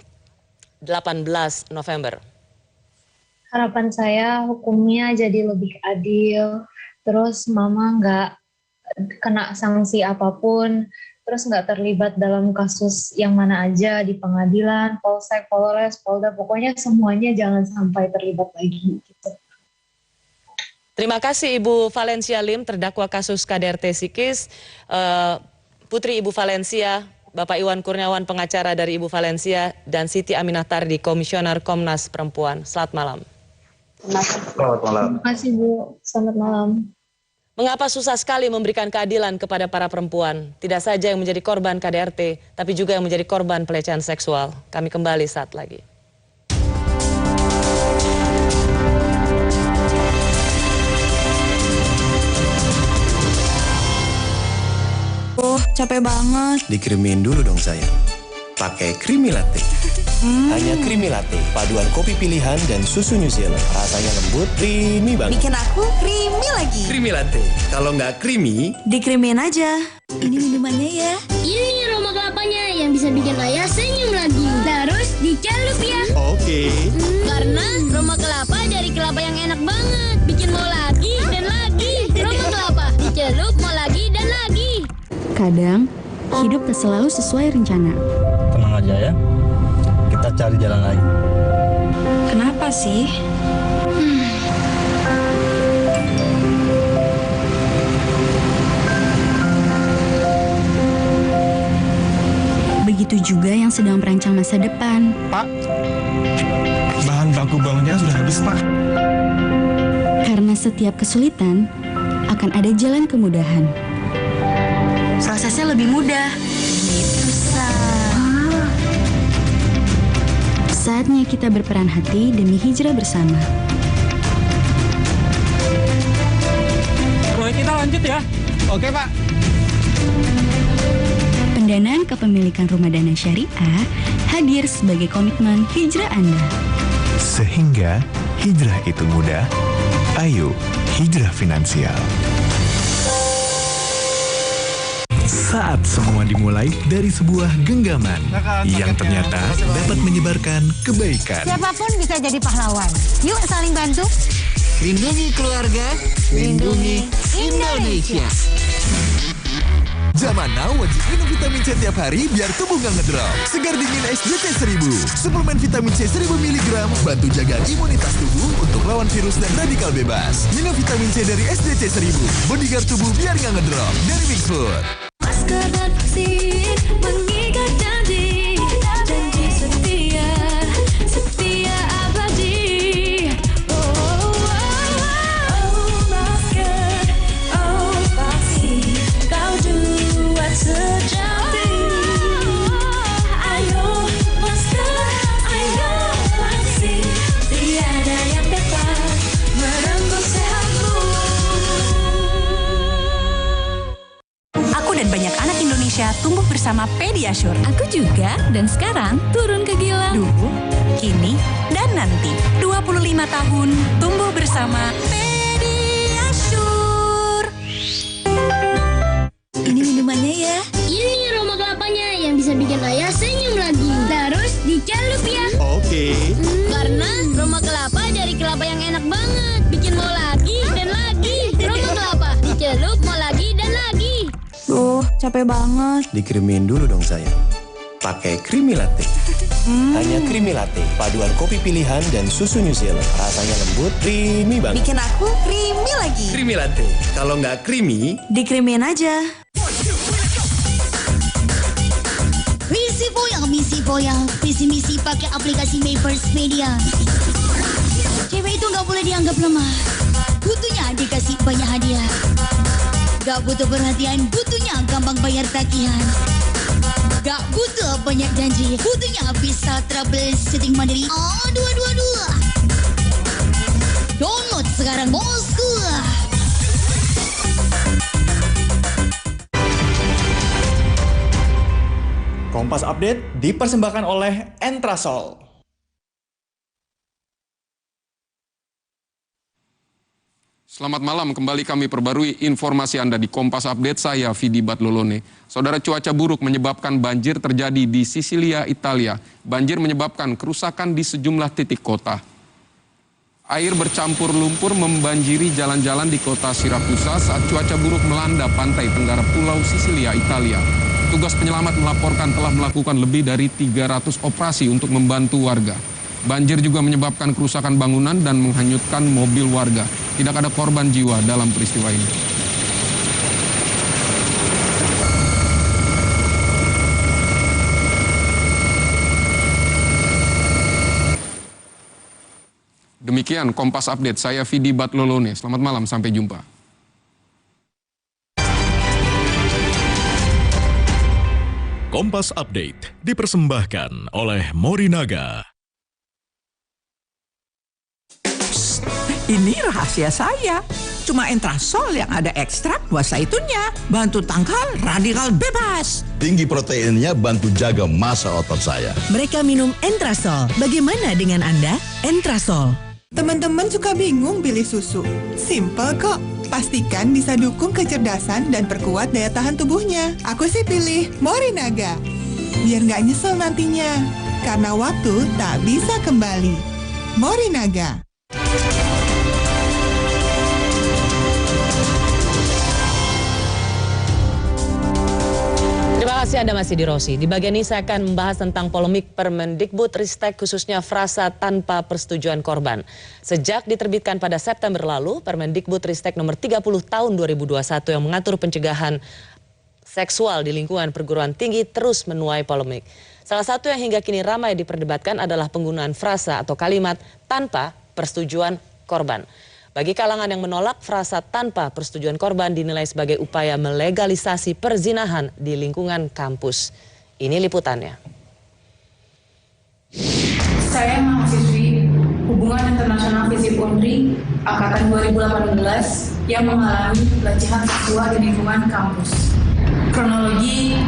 18 November? Harapan saya hukumnya jadi lebih adil, terus Mama nggak kena sanksi apapun, terus nggak terlibat dalam kasus yang mana aja di pengadilan, Polsek, Polres, Polda, pokoknya semuanya jangan sampai terlibat lagi gitu. Terima kasih Ibu Valencia Lim, terdakwa kasus KDRT Psikis. Putri Ibu Valencia, Bapak Iwan Kurniawan, pengacara dari Ibu Valencia, dan Siti Aminah Tardi, Komisioner Komnas Perempuan. Selamat malam. Selamat malam. Terima kasih Bu, selamat malam. Mengapa susah sekali memberikan keadilan kepada para perempuan? Tidak saja yang menjadi korban KDRT, tapi juga yang menjadi korban pelecehan seksual. Kami kembali saat lagi. Oh, capek banget. Dikirimin dulu dong sayang. Pakai Creamy Latte. Hanya Creamy Latte, paduan kopi pilihan dan susu New Zealand. Rasanya lembut, creamy banget. Bikin aku creamy lagi. Creamy Latte. Kalau nggak creamy, dikremin aja. Ini minumannya ya. Ini aroma kelapanya yang bisa bikin ayah senyum lagi. Terus dicelup ya. Oke. Karena aroma kelapa dari kelapa yang enak banget. Bikin mau lagi dan lagi. Aroma kelapa dicelup mau lagi dan lagi. Kadang, hidup tak selalu sesuai rencana. Tenang aja ya, kita cari jalan lain. Kenapa sih? Begitu juga yang sedang merancang masa depan. Pak, bahan baku bangunnya sudah habis, Pak. Karena setiap kesulitan akan ada jalan kemudahan. Prosesnya lebih mudah. Gitu, Saatnya kita berperan hati demi hijrah bersama. Proyek kita lanjut ya. Oke, Pak. Pendanaan kepemilikan rumah dana syariah hadir sebagai komitmen hijrah Anda. Sehingga hijrah itu mudah, ayo hijrah finansial. Saat semua dimulai dari sebuah genggaman yang ternyata dapat menyebarkan kebaikan. Siapapun bisa jadi pahlawan. Yuk saling bantu. Lindungi keluarga, lindungi Indonesia. Zaman now wajib minum vitamin C tiap hari biar tubuh gak ngedrop. Segar dingin SJT 1000. Suplemen vitamin C 1000 mg bantu jaga imunitas tubuh untuk lawan virus dan radikal bebas. Minum vitamin C dari SJT 1000. Bodyguard tubuh biar gak ngedrop. Dari Mix Food. Masker dan vaksin mengikat janji, janji setia, setia abadi. Oh, masker, oh vaksin, kau buat sejati. Ayo masker, ayo vaksin, tiada yang dapat merenggut sehatmu. Aku dan banyak anak Indonesia tumbuh bersama Pediasure. Aku juga, dan sekarang turun ke Gilang. Dulu, kini, dan nanti. 25 tahun tumbuh bersama Pediasure. Ini minumannya ya. Ini aroma kelapanya yang bisa bikin ayah senyum lagi. Terus dicelup ya. Oke. Karena aroma kelapa dari kelapa yang enak banget. Bikin mau lagi dan lagi. Aroma kelapa dicelup mau lagi dan lagi. Duh, capek banget. Dikirimin dulu dong sayang. Pakai Creamy Latte. Hanya Creamy Latte, paduan kopi pilihan dan susu New Zealand. Rasanya lembut, creamy banget. Bikin aku creamy lagi. Creamy Latte. Kalau nggak creamy, dikremin aja. Misi boyang, misi pakai aplikasi Mapers Media. Cewek itu nggak boleh dianggap lemah. Butuhnya dikasih banyak hadiah. Gak butuh perhatian, butuhnya gampang bayar tagihan. Gak butuh banyak janji, butuhnya bisa trouble setting mandiri. Aduh. Download sekarang bosku. Kompas Update dipersembahkan oleh Entrasol. Selamat malam, kembali kami perbarui informasi Anda di Kompas Update, saya Vidi Batlolone. Saudara, cuaca buruk menyebabkan banjir terjadi di Sisilia, Italia. Banjir menyebabkan kerusakan di sejumlah titik kota. Air bercampur lumpur membanjiri jalan-jalan di kota Sirakusa saat cuaca buruk melanda pantai tenggara Pulau Sisilia, Italia. Tugas penyelamat melaporkan telah melakukan lebih dari 300 operasi untuk membantu warga. Banjir juga menyebabkan kerusakan bangunan dan menghanyutkan mobil warga. Tidak ada korban jiwa dalam peristiwa ini. Demikian Kompas Update, saya Vidi Batlolone. Selamat malam, sampai jumpa. Kompas Update dipersembahkan oleh Morinaga. Ini rahasia saya. Cuma Entrasol yang ada ekstrak buah zaitunya. Bantu tangkal radikal bebas. Tinggi proteinnya bantu jaga massa otot saya. Mereka minum Entrasol. Bagaimana dengan Anda? Entrasol. Teman-teman suka bingung pilih susu. Simple kok. Pastikan bisa dukung kecerdasan dan perkuat daya tahan tubuhnya. Aku sih pilih Morinaga. Biar nggak nyesel nantinya. Karena waktu tak bisa kembali. Morinaga. Terima kasih Anda masih di Rosi. Di bagian ini saya akan membahas tentang polemik Permendikbud-Ristek khususnya frasa tanpa persetujuan korban. Sejak diterbitkan pada September lalu, Permendikbud-Ristek nomor 30 tahun 2021 yang mengatur pencegahan seksual di lingkungan perguruan tinggi terus menuai polemik. Salah satu yang hingga kini ramai diperdebatkan adalah penggunaan frasa atau kalimat tanpa persetujuan korban. Bagi kalangan yang menolak, frasa tanpa persetujuan korban dinilai sebagai upaya melegalisasi perzinahan di lingkungan kampus. Ini liputannya. Saya mahasiswi Hubungan Internasional FISIP Unri Angkatan 2018 yang mengalami pelecehan seksual di lingkungan kampus. Kronologi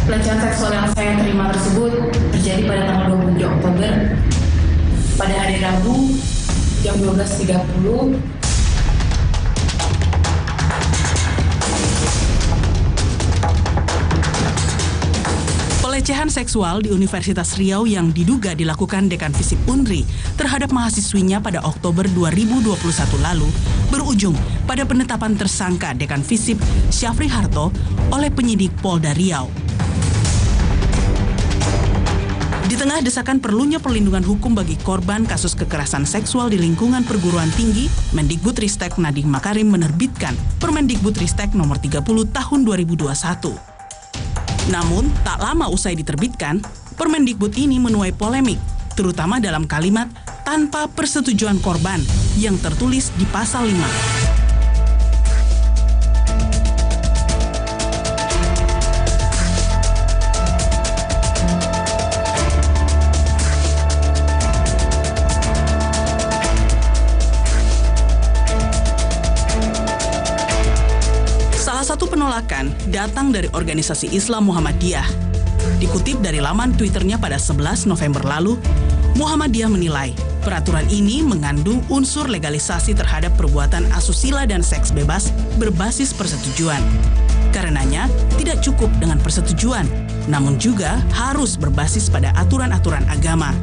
pelecehan seksual yang saya terima tersebut terjadi pada tanggal 27 Oktober pada hari Rabu jam 12.30. Pelecehan seksual di Universitas Riau yang diduga dilakukan Dekan FISIP Unri terhadap mahasiswinya pada Oktober 2021 lalu berujung pada penetapan tersangka Dekan FISIP Syafri Harto oleh penyidik Polda Riau. Di tengah desakan perlunya perlindungan hukum bagi korban kasus kekerasan seksual di lingkungan perguruan tinggi, Mendikbud-Ristek Nadiem Makarim menerbitkan Permendikbud-Ristek nomor 30 tahun 2021. Namun, tak lama usai diterbitkan, Permendikbud ini menuai polemik, terutama dalam kalimat tanpa persetujuan korban yang tertulis di pasal 5. Satu penolakan datang dari organisasi Islam Muhammadiyah. Dikutip dari laman Twitternya pada 11 November lalu, Muhammadiyah menilai peraturan ini mengandung unsur legalisasi terhadap perbuatan asusila dan seks bebas berbasis persetujuan. Karenanya, tidak cukup dengan persetujuan, namun juga harus berbasis pada aturan-aturan agama.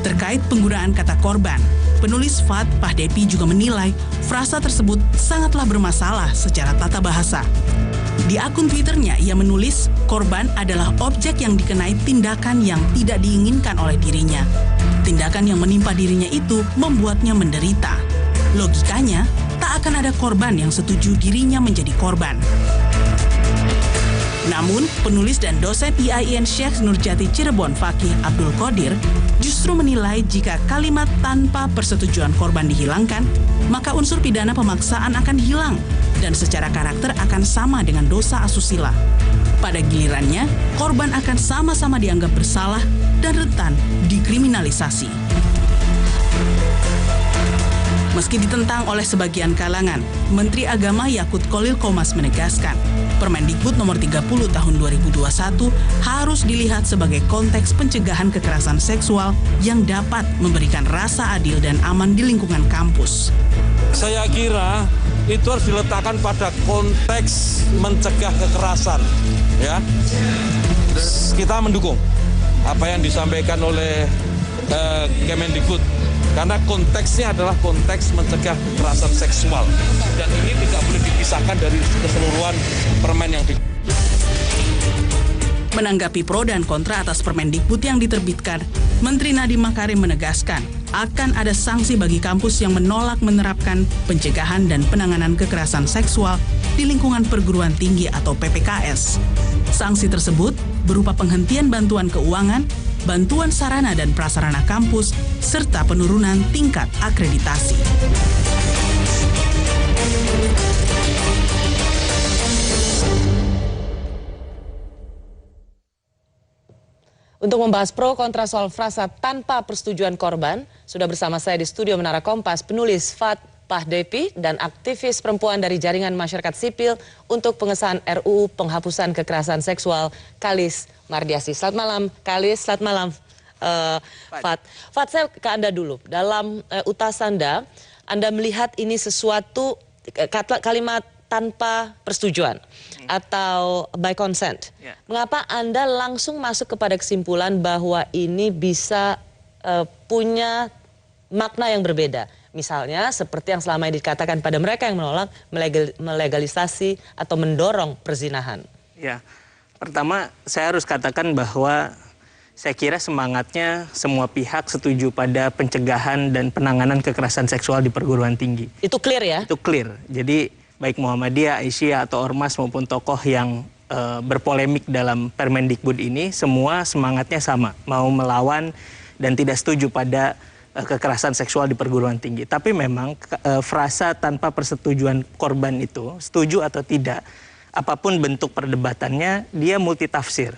Terkait penggunaan kata korban, penulis Fat Pahdepi juga menilai frasa tersebut sangatlah bermasalah secara tata bahasa. Di akun Twitternya, ia menulis korban adalah objek yang dikenai tindakan yang tidak diinginkan oleh dirinya. Tindakan yang menimpa dirinya itu membuatnya menderita. Logikanya, tak akan ada korban yang setuju dirinya menjadi korban. Namun, penulis dan dosen IAIN Syekh Nurjati Cirebon Fakih Abdul Qadir justru menilai jika kalimat tanpa persetujuan korban dihilangkan, maka unsur pidana pemaksaan akan hilang dan secara karakter akan sama dengan dosa asusila. Pada gilirannya, korban akan sama-sama dianggap bersalah dan rentan dikriminalisasi. Meski ditentang oleh sebagian kalangan, Menteri Agama Yakut Khalil Qomas menegaskan, Permendikbud nomor 30 tahun 2021 harus dilihat sebagai konteks pencegahan kekerasan seksual yang dapat memberikan rasa adil dan aman di lingkungan kampus. Saya kira itu harus diletakkan pada konteks mencegah kekerasan, ya. Kita mendukung apa yang disampaikan oleh Kemendikbud, karena konteksnya adalah konteks mencegah kekerasan seksual, dan ini tidak boleh dipisahkan dari keseluruhan permen yang Menanggapi pro dan kontra atas Permendikbud yang diterbitkan, Menteri Nadiem Makarim menegaskan akan ada sanksi bagi kampus yang menolak menerapkan pencegahan dan penanganan kekerasan seksual di lingkungan perguruan tinggi atau PPKS. Sanksi tersebut berupa penghentian bantuan keuangan, bantuan sarana dan prasarana kampus, serta penurunan tingkat akreditasi. Untuk membahas pro kontra soal frasa tanpa persetujuan korban, sudah bersama saya di studio Menara Kompas penulis Fat Pahdepi dan aktivis perempuan dari Jaringan Masyarakat Sipil untuk pengesahan RUU Penghapusan Kekerasan Seksual, Kalis Mardiasi. Selamat malam, Kalis. Selamat malam, Fat. Fat, saya ke Anda dulu. Dalam utas Anda melihat ini sesuatu kalimat tanpa persetujuan atau by consent. Mengapa Anda langsung masuk kepada kesimpulan bahwa ini bisa punya makna yang berbeda? Misalnya seperti yang selama ini dikatakan pada mereka yang menolak melegalisasi atau mendorong perzinahan. Ya, pertama saya harus katakan bahwa saya kira semangatnya semua pihak setuju pada pencegahan dan penanganan kekerasan seksual di perguruan tinggi. Itu clear ya? Itu clear. Jadi baik Muhammadiyah, Aisyah, atau Ormas maupun tokoh yang berpolemik dalam Permendikbud ini, semua semangatnya sama, mau melawan dan tidak setuju pada kekerasan seksual di perguruan tinggi. Tapi memang frasa tanpa persetujuan korban itu, setuju atau tidak, apapun bentuk perdebatannya, dia multitafsir.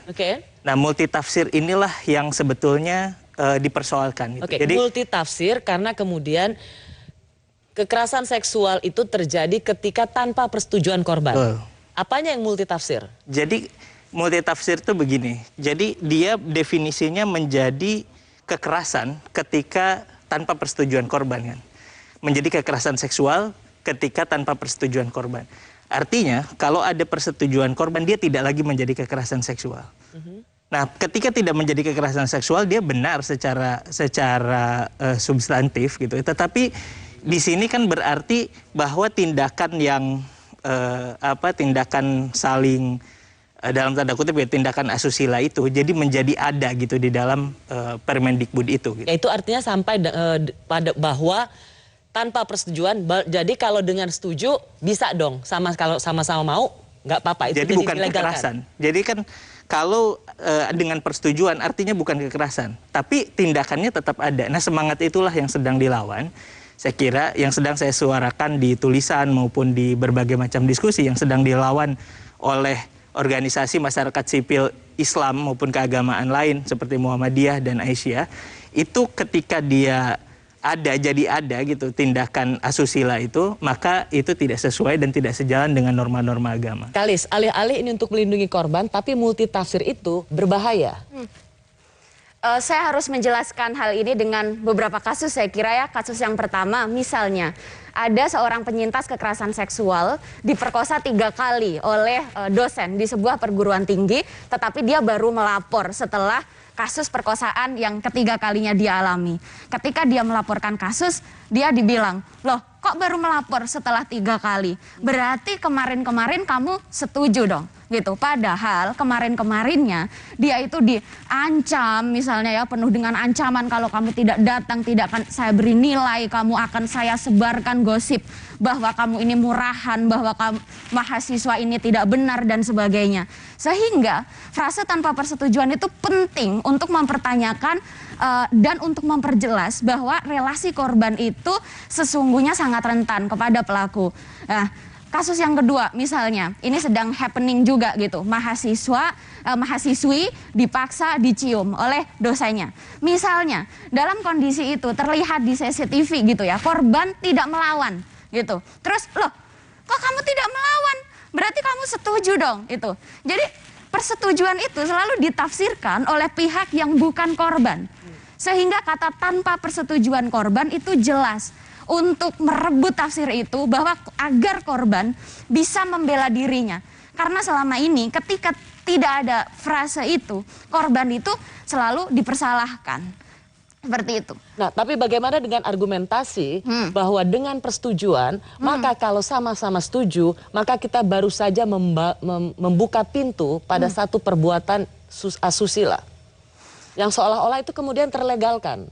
Nah, multitafsir inilah yang sebetulnya dipersoalkan. Jadi multitafsir karena kemudian kekerasan seksual itu terjadi ketika tanpa persetujuan korban. Apanya yang multitafsir? Jadi multitafsir itu begini. Jadi dia definisinya menjadi kekerasan ketika tanpa persetujuan korban, kan? Menjadi kekerasan seksual ketika tanpa persetujuan korban. Artinya kalau ada persetujuan korban, dia tidak lagi menjadi kekerasan seksual. Nah, ketika tidak menjadi kekerasan seksual, dia benar secara substantif gitu. Tetapi di sini kan berarti bahwa tindakan yang tindakan saling dalam tanda kutip ya, tindakan asusila itu jadi menjadi ada gitu di dalam Permendikbud itu. Gitu. Ya, itu artinya sampai pada bahwa tanpa persetujuan, jadi kalau dengan setuju bisa dong, kalau sama-sama mau nggak apa-apa. Itu jadi bukan kekerasan. Jadi kan kalau dengan persetujuan artinya bukan kekerasan, tapi tindakannya tetap ada. Nah, semangat itulah yang sedang dilawan. Saya kira yang sedang saya suarakan di tulisan maupun di berbagai macam diskusi yang sedang dilawan oleh organisasi masyarakat sipil Islam maupun keagamaan lain seperti Muhammadiyah dan Aisyah, itu ketika dia jadi ada gitu tindakan asusila itu, maka itu tidak sesuai dan tidak sejalan dengan norma-norma agama. Kalis, alih-alih ini untuk melindungi korban, tapi multitafsir itu berbahaya. Saya harus menjelaskan hal ini dengan beberapa kasus, saya kira ya. Kasus yang pertama, misalnya ada seorang penyintas kekerasan seksual diperkosa 3 kali oleh dosen di sebuah perguruan tinggi, tetapi dia baru melapor setelah kasus perkosaan yang ketiga kalinya dia alami. Ketika dia melaporkan kasus, dia dibilang, loh kok baru melapor setelah 3 kali? Berarti kemarin-kemarin kamu setuju dong. Gitu. Padahal kemarin-kemarinnya dia itu diancam misalnya ya, penuh dengan ancaman, kalau kamu tidak datang tidak akan saya beri nilai, kamu akan saya sebarkan gosip bahwa kamu ini murahan, bahwa mahasiswa ini tidak benar dan sebagainya. Sehingga frase tanpa persetujuan itu penting untuk mempertanyakan dan untuk memperjelas bahwa relasi korban itu sesungguhnya sangat rentan kepada pelaku. Nah, kasus yang kedua misalnya, ini sedang happening juga gitu, mahasiswi dipaksa dicium oleh dosennya. Misalnya dalam kondisi itu terlihat di CCTV gitu ya, korban tidak melawan gitu. Terus loh, kok kamu tidak melawan? Berarti kamu setuju dong itu. Jadi persetujuan itu selalu ditafsirkan oleh pihak yang bukan korban. Sehingga kata tanpa persetujuan korban itu jelas. untuk merebut tafsir itu bahwa agar korban bisa membela dirinya. Karena selama ini ketika tidak ada frase itu, korban itu selalu dipersalahkan. Seperti itu. Nah, tapi bagaimana dengan argumentasi bahwa dengan persetujuan, maka kalau sama-sama setuju, maka kita baru saja membuka pintu pada satu perbuatan asusila. Yang seolah-olah itu kemudian terlegalkan.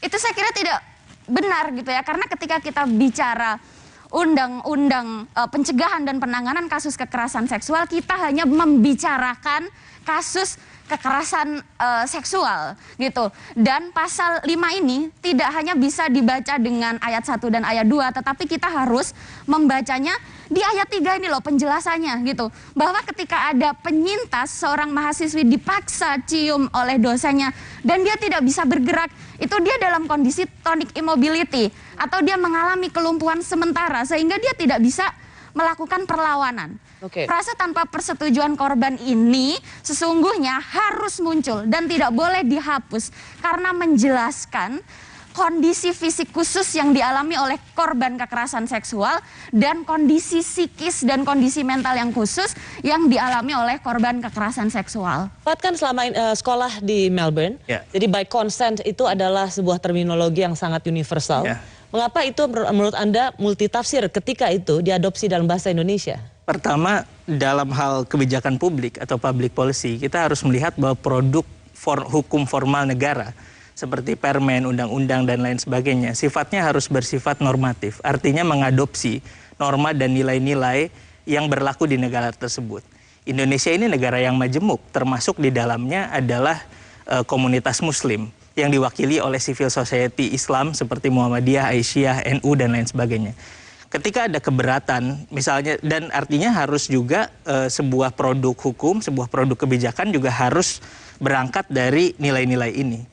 Itu saya kira tidak benar gitu ya, karena ketika kita bicara undang-undang pencegahan dan penanganan kasus kekerasan seksual, kita hanya membicarakan kasus kekerasan seksual gitu. Dan pasal 5 ini tidak hanya bisa dibaca dengan ayat 1 dan ayat 2, tetapi kita harus membacanya di ayat 3 ini loh penjelasannya gitu. Bahwa ketika ada penyintas, seorang mahasiswi dipaksa cium oleh dosennya dan dia tidak bisa bergerak, itu dia dalam kondisi tonic immobility atau dia mengalami kelumpuhan sementara sehingga dia tidak bisa melakukan perlawanan. Frase tanpa persetujuan korban ini sesungguhnya harus muncul dan tidak boleh dihapus karena menjelaskan kondisi fisik khusus yang dialami oleh korban kekerasan seksual dan kondisi psikis dan kondisi mental yang khusus yang dialami oleh korban kekerasan seksual. Pak kan selama sekolah di Melbourne, jadi by consent itu adalah sebuah terminologi yang sangat universal. Mengapa itu menurut Anda multitafsir ketika itu diadopsi dalam bahasa Indonesia? Pertama, dalam hal kebijakan publik atau public policy, kita harus melihat bahwa produk hukum formal negara seperti permen, undang-undang, dan lain sebagainya, sifatnya harus bersifat normatif. Artinya mengadopsi norma dan nilai-nilai yang berlaku di negara tersebut. Indonesia ini negara yang majemuk, termasuk di dalamnya adalah komunitas muslim yang diwakili oleh civil society Islam seperti Muhammadiyah, Aisyah, NU, dan lain sebagainya. Ketika ada keberatan misalnya, dan artinya harus juga sebuah produk hukum, sebuah produk kebijakan juga harus berangkat dari nilai-nilai ini.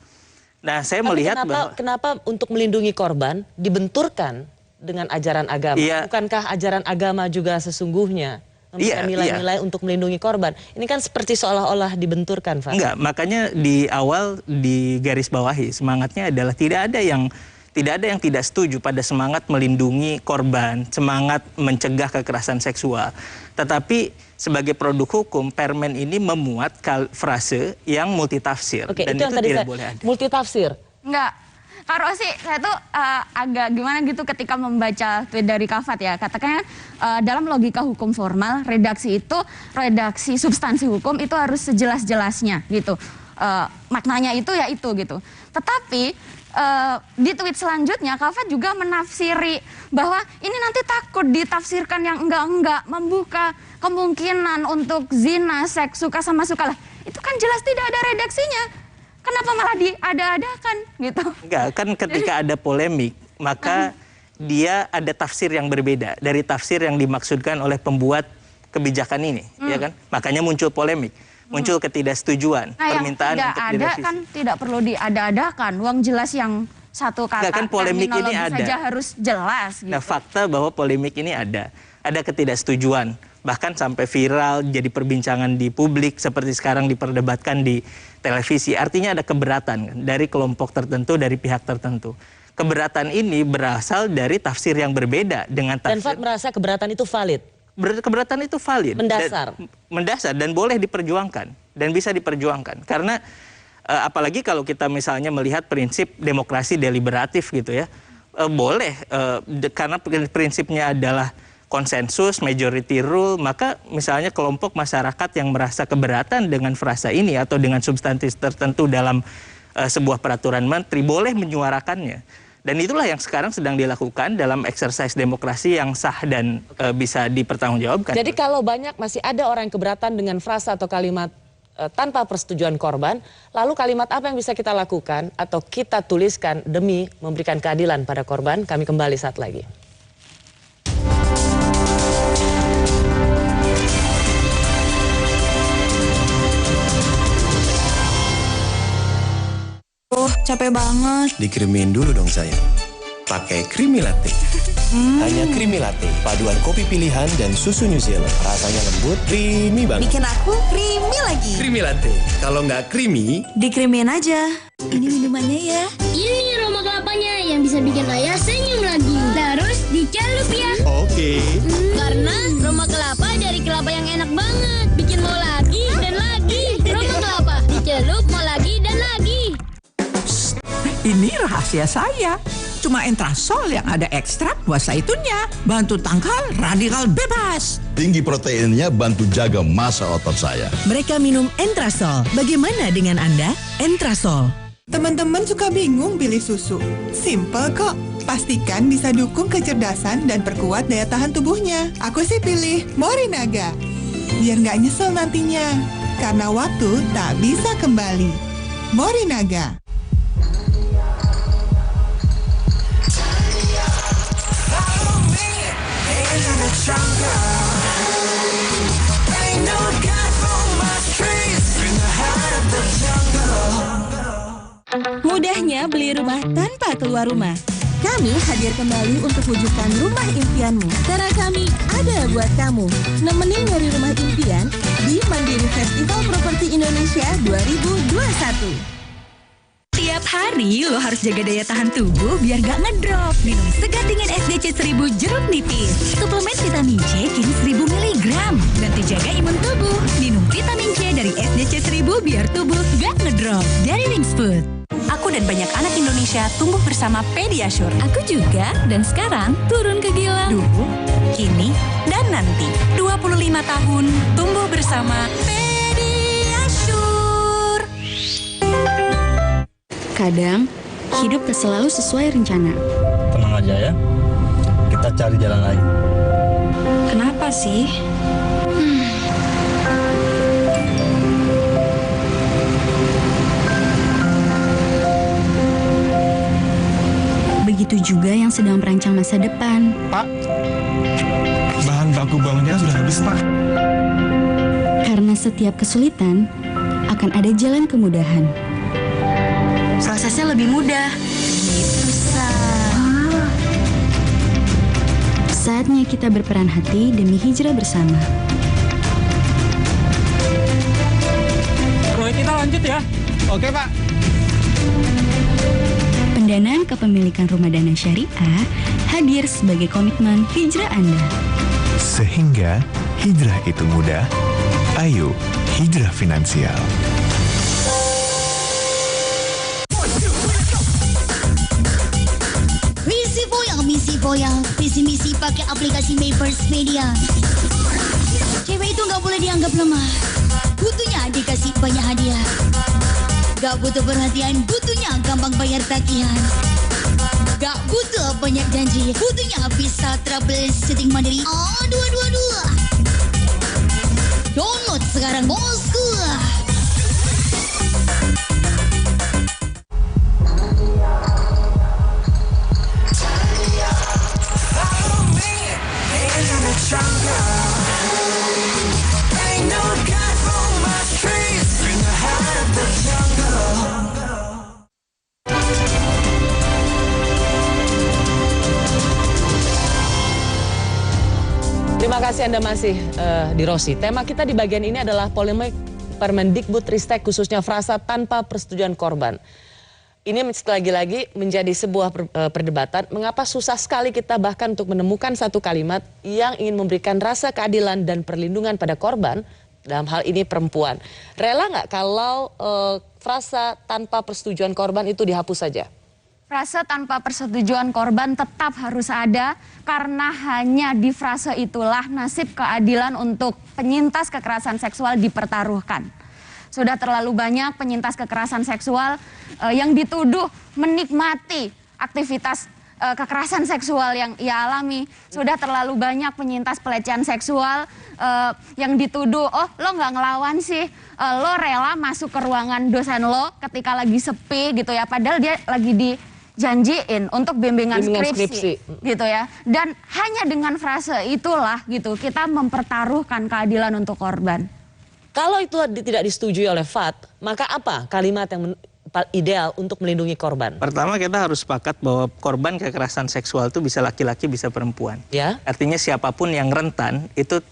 Nah, saya melihat kenapa untuk melindungi korban dibenturkan dengan ajaran agama? Bukankah ajaran agama juga sesungguhnya memberikan nilai-nilai untuk melindungi korban? Ini kan seperti seolah-olah dibenturkan, Pak. Enggak, makanya di awal di garis bawahi semangatnya adalah tidak ada yang tidak setuju pada semangat melindungi korban, semangat mencegah kekerasan seksual. Tetapi sebagai produk hukum, permen ini memuat frase yang multitafsir. Dan itu tidak boleh ada. Multitafsir? Enggak. Kalau sih saya tuh agak gimana gitu ketika membaca tweet dari Kafat ya. Katakannya dalam logika hukum formal, redaksi substansi hukum itu harus sejelas-jelasnya gitu. Maknanya itu ya itu gitu. Tetapi di tweet selanjutnya Kafat juga menafsiri bahwa ini nanti takut ditafsirkan yang enggak-enggak, membuka kemungkinan untuk zina, seks, suka sama suka lah. Itu kan jelas tidak ada redaksinya. Kenapa malah diada-adakan gitu? Enggak, kan ketika ada polemik, maka dia ada tafsir yang berbeda dari tafsir yang dimaksudkan oleh pembuat kebijakan ini, ya kan? Makanya muncul polemik. Muncul ketidaksetujuan, permintaan untuk direvisi. Kan tidak perlu diada-adakan, uang jelas yang satu kata kan polemik ini ada. Saja harus jelas. Gitu. Nah, fakta bahwa polemik ini ada ketidaksetujuan, bahkan sampai viral jadi perbincangan di publik seperti sekarang diperdebatkan di televisi. Artinya ada keberatan dari kelompok tertentu, dari pihak tertentu. Keberatan ini berasal dari tafsir yang berbeda dengan tafsir. Dan Fat merasa keberatan itu valid. Keberatan itu valid, mendasar dan boleh diperjuangkan dan bisa diperjuangkan karena apalagi kalau kita misalnya melihat prinsip demokrasi deliberatif gitu ya, boleh karena prinsipnya adalah konsensus, majority rule, maka misalnya kelompok masyarakat yang merasa keberatan dengan frasa ini atau dengan substansi tertentu dalam sebuah peraturan menteri boleh menyuarakannya. Dan itulah yang sekarang sedang dilakukan dalam exercise demokrasi yang sah dan bisa dipertanggungjawabkan. Jadi kalau masih ada orang yang keberatan dengan frasa atau kalimat tanpa persetujuan korban, lalu kalimat apa yang bisa kita lakukan atau kita tuliskan demi memberikan keadilan pada korban? Kami kembali saat lagi. Capek banget. Dikirimin dulu dong sayang. Pakai Creamy Latte. Hanya Creamy Latte, paduan kopi pilihan dan susu New Zealand. Rasanya lembut, creamy banget. Bikin aku creamy lagi. Creamy Latte. Kalau nggak creamy, dikremin aja. Ini minumannya ya. Ini aroma kelapanya yang bisa bikin ayah senyum banget. Bikin mau lagi dan lagi. Rokok kelapa. Dicelup mau lagi dan lagi. Ini rahasia saya. Cuma Entrasol yang ada ekstrak buah zaitunnya. Bantu tangkal radikal bebas. Tinggi proteinnya bantu jaga massa otot saya. Mereka minum Entrasol. Bagaimana dengan Anda? Entrasol. Teman-teman suka bingung pilih susu. Simple kok. Pastikan bisa dukung kecerdasan dan perkuat daya tahan tubuhnya. Aku sih pilih Morinaga. Biar nggak nyesel nantinya. Karena waktu tak bisa kembali. Morinaga. Mudahnya beli rumah tanpa keluar rumah. Kami hadir kembali untuk wujudkan rumah impianmu. Karena kami ada buat kamu. Nemenin nyari rumah impian di Mandiri Festival Properti Indonesia 2021. Tiap hari lo harus jaga daya tahan tubuh biar gak ngedrop. Minum segar dingin SDC 1000 jeruk nipis. Suplemen vitamin C kini 1000 mg. Bantu jaga imun tubuh. Minum vitamin C dari SDC 1000 biar tubuh gak ngedrop. Dari Wings Food. Aku dan banyak anak Indonesia tumbuh bersama Pediasure. Aku juga, dan sekarang turun ke gila. Dulu, kini, dan nanti. 25 tahun tumbuh bersama Pediasure. Kadang, hidup tak selalu sesuai rencana. Tenang aja ya, kita cari jalan lain. Kenapa sih? Begitu juga yang sedang merancang masa depan. Pak, bahan baku bangunnya sudah habis, Pak. Karena setiap kesulitan akan ada jalan kemudahan. Prosesnya lebih mudah. Gitu, Saatnya kita berperan hati demi hijrah bersama. Proyek kita lanjut ya. Oke, Pak. Pendanaan kepemilikan rumah dana syariah hadir sebagai komitmen hijrah Anda. Sehingga hijrah itu mudah, ayo hijrah finansial. Misi boyang, visi-misi pakai aplikasi Mapers Media. Cewek itu nggak boleh dianggap lemah. Butuhnya dikasih banyak hadiah. Gak butuh perhatian, butuhnya gampang bayar tagihan. Gak butuh banyak janji, butuhnya bisa trouble setting mandiri. Dua. Download sekarang bosku. Terima kasih Anda masih di Rosi. Tema kita di bagian ini adalah polemik Permendikbudristek khususnya frasa tanpa persetujuan korban. Ini lagi-lagi menjadi sebuah perdebatan. Mengapa susah sekali kita bahkan untuk menemukan satu kalimat yang ingin memberikan rasa keadilan dan perlindungan pada korban, dalam hal ini perempuan. Rela nggak kalau frasa tanpa persetujuan korban itu dihapus saja? Frasa tanpa persetujuan korban tetap harus ada karena hanya di frasa itulah nasib keadilan untuk penyintas kekerasan seksual dipertaruhkan. Sudah terlalu banyak penyintas kekerasan seksual yang dituduh menikmati aktivitas kekerasan seksual yang ia alami. Sudah terlalu banyak penyintas pelecehan seksual yang dituduh, oh lo nggak ngelawan sih, lo rela masuk ke ruangan dosen lo ketika lagi sepi gitu ya, padahal dia lagi dijanjiin untuk bimbingan skripsi gitu ya. Dan hanya dengan frase itulah gitu kita mempertaruhkan keadilan untuk korban. Kalau itu tidak disetujui oleh FAT, maka apa kalimat yang ideal untuk melindungi korban? Pertama kita harus sepakat bahwa korban kekerasan seksual itu bisa laki-laki bisa perempuan. Ya. Artinya siapapun yang rentan itu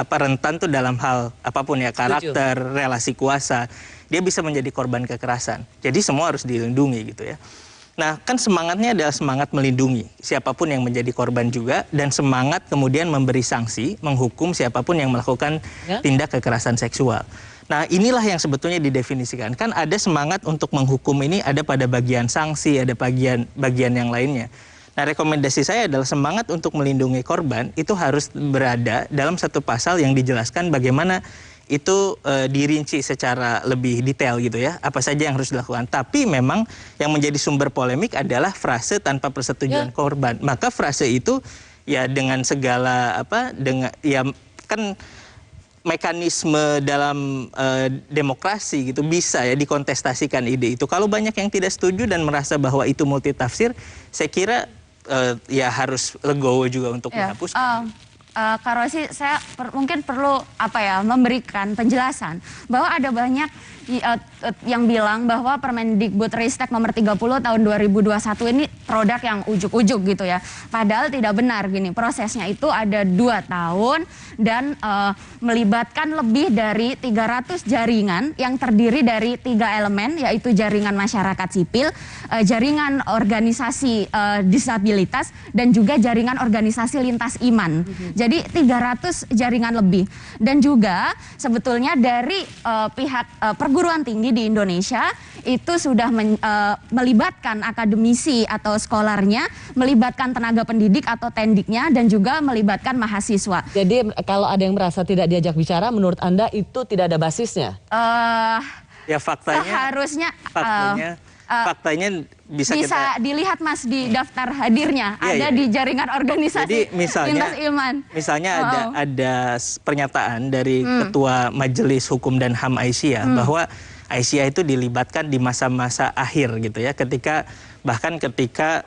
rentan tuh dalam hal apapun ya, karakter, relasi kuasa, dia bisa menjadi korban kekerasan. Jadi semua harus dilindungi gitu ya. Nah, kan semangatnya adalah semangat melindungi siapapun yang menjadi korban juga, dan semangat kemudian memberi sanksi, menghukum siapapun yang melakukan tindak kekerasan seksual. Nah, inilah yang sebetulnya didefinisikan. Kan ada semangat untuk menghukum ini ada pada bagian sanksi, ada bagian yang lainnya. Nah, rekomendasi saya adalah semangat untuk melindungi korban itu harus berada dalam satu pasal yang dijelaskan bagaimana itu dirinci secara lebih detail gitu ya, apa saja yang harus dilakukan. Tapi memang yang menjadi sumber polemik adalah frase tanpa persetujuan korban. Maka frase itu ya dengan segala ya kan mekanisme dalam demokrasi gitu bisa ya dikontestasikan ide itu. Kalau banyak yang tidak setuju dan merasa bahwa itu multitafsir, saya kira ya harus legowo juga untuk menghapuskan. Kak Rosi, saya mungkin perlu memberikan penjelasan bahwa ada banyak yang bilang bahwa Permendikbudristek nomor 30 tahun 2021 ini produk yang ujuk-ujuk gitu ya. Padahal tidak benar gini, prosesnya itu ada 2 tahun dan melibatkan lebih dari 300 jaringan yang terdiri dari 3 elemen, yaitu jaringan masyarakat sipil, jaringan organisasi disabilitas, dan juga jaringan organisasi lintas iman. Jadi 300 jaringan lebih. Dan juga sebetulnya dari pihak perguruan tinggi di Indonesia itu sudah melibatkan akademisi atau skolarnya, melibatkan tenaga pendidik atau tendiknya, dan juga melibatkan mahasiswa. Jadi kalau ada yang merasa tidak diajak bicara, menurut Anda itu tidak ada basisnya? Ya faktanya. Seharusnya. Faktanya bisa kita dilihat Mas di daftar hadirnya, ada di jaringan organisasi lintas iman. Misalnya ada pernyataan dari Ketua Majelis Hukum dan HAM Aisyah bahwa Aisyah itu dilibatkan di masa-masa akhir gitu ya, bahkan ketika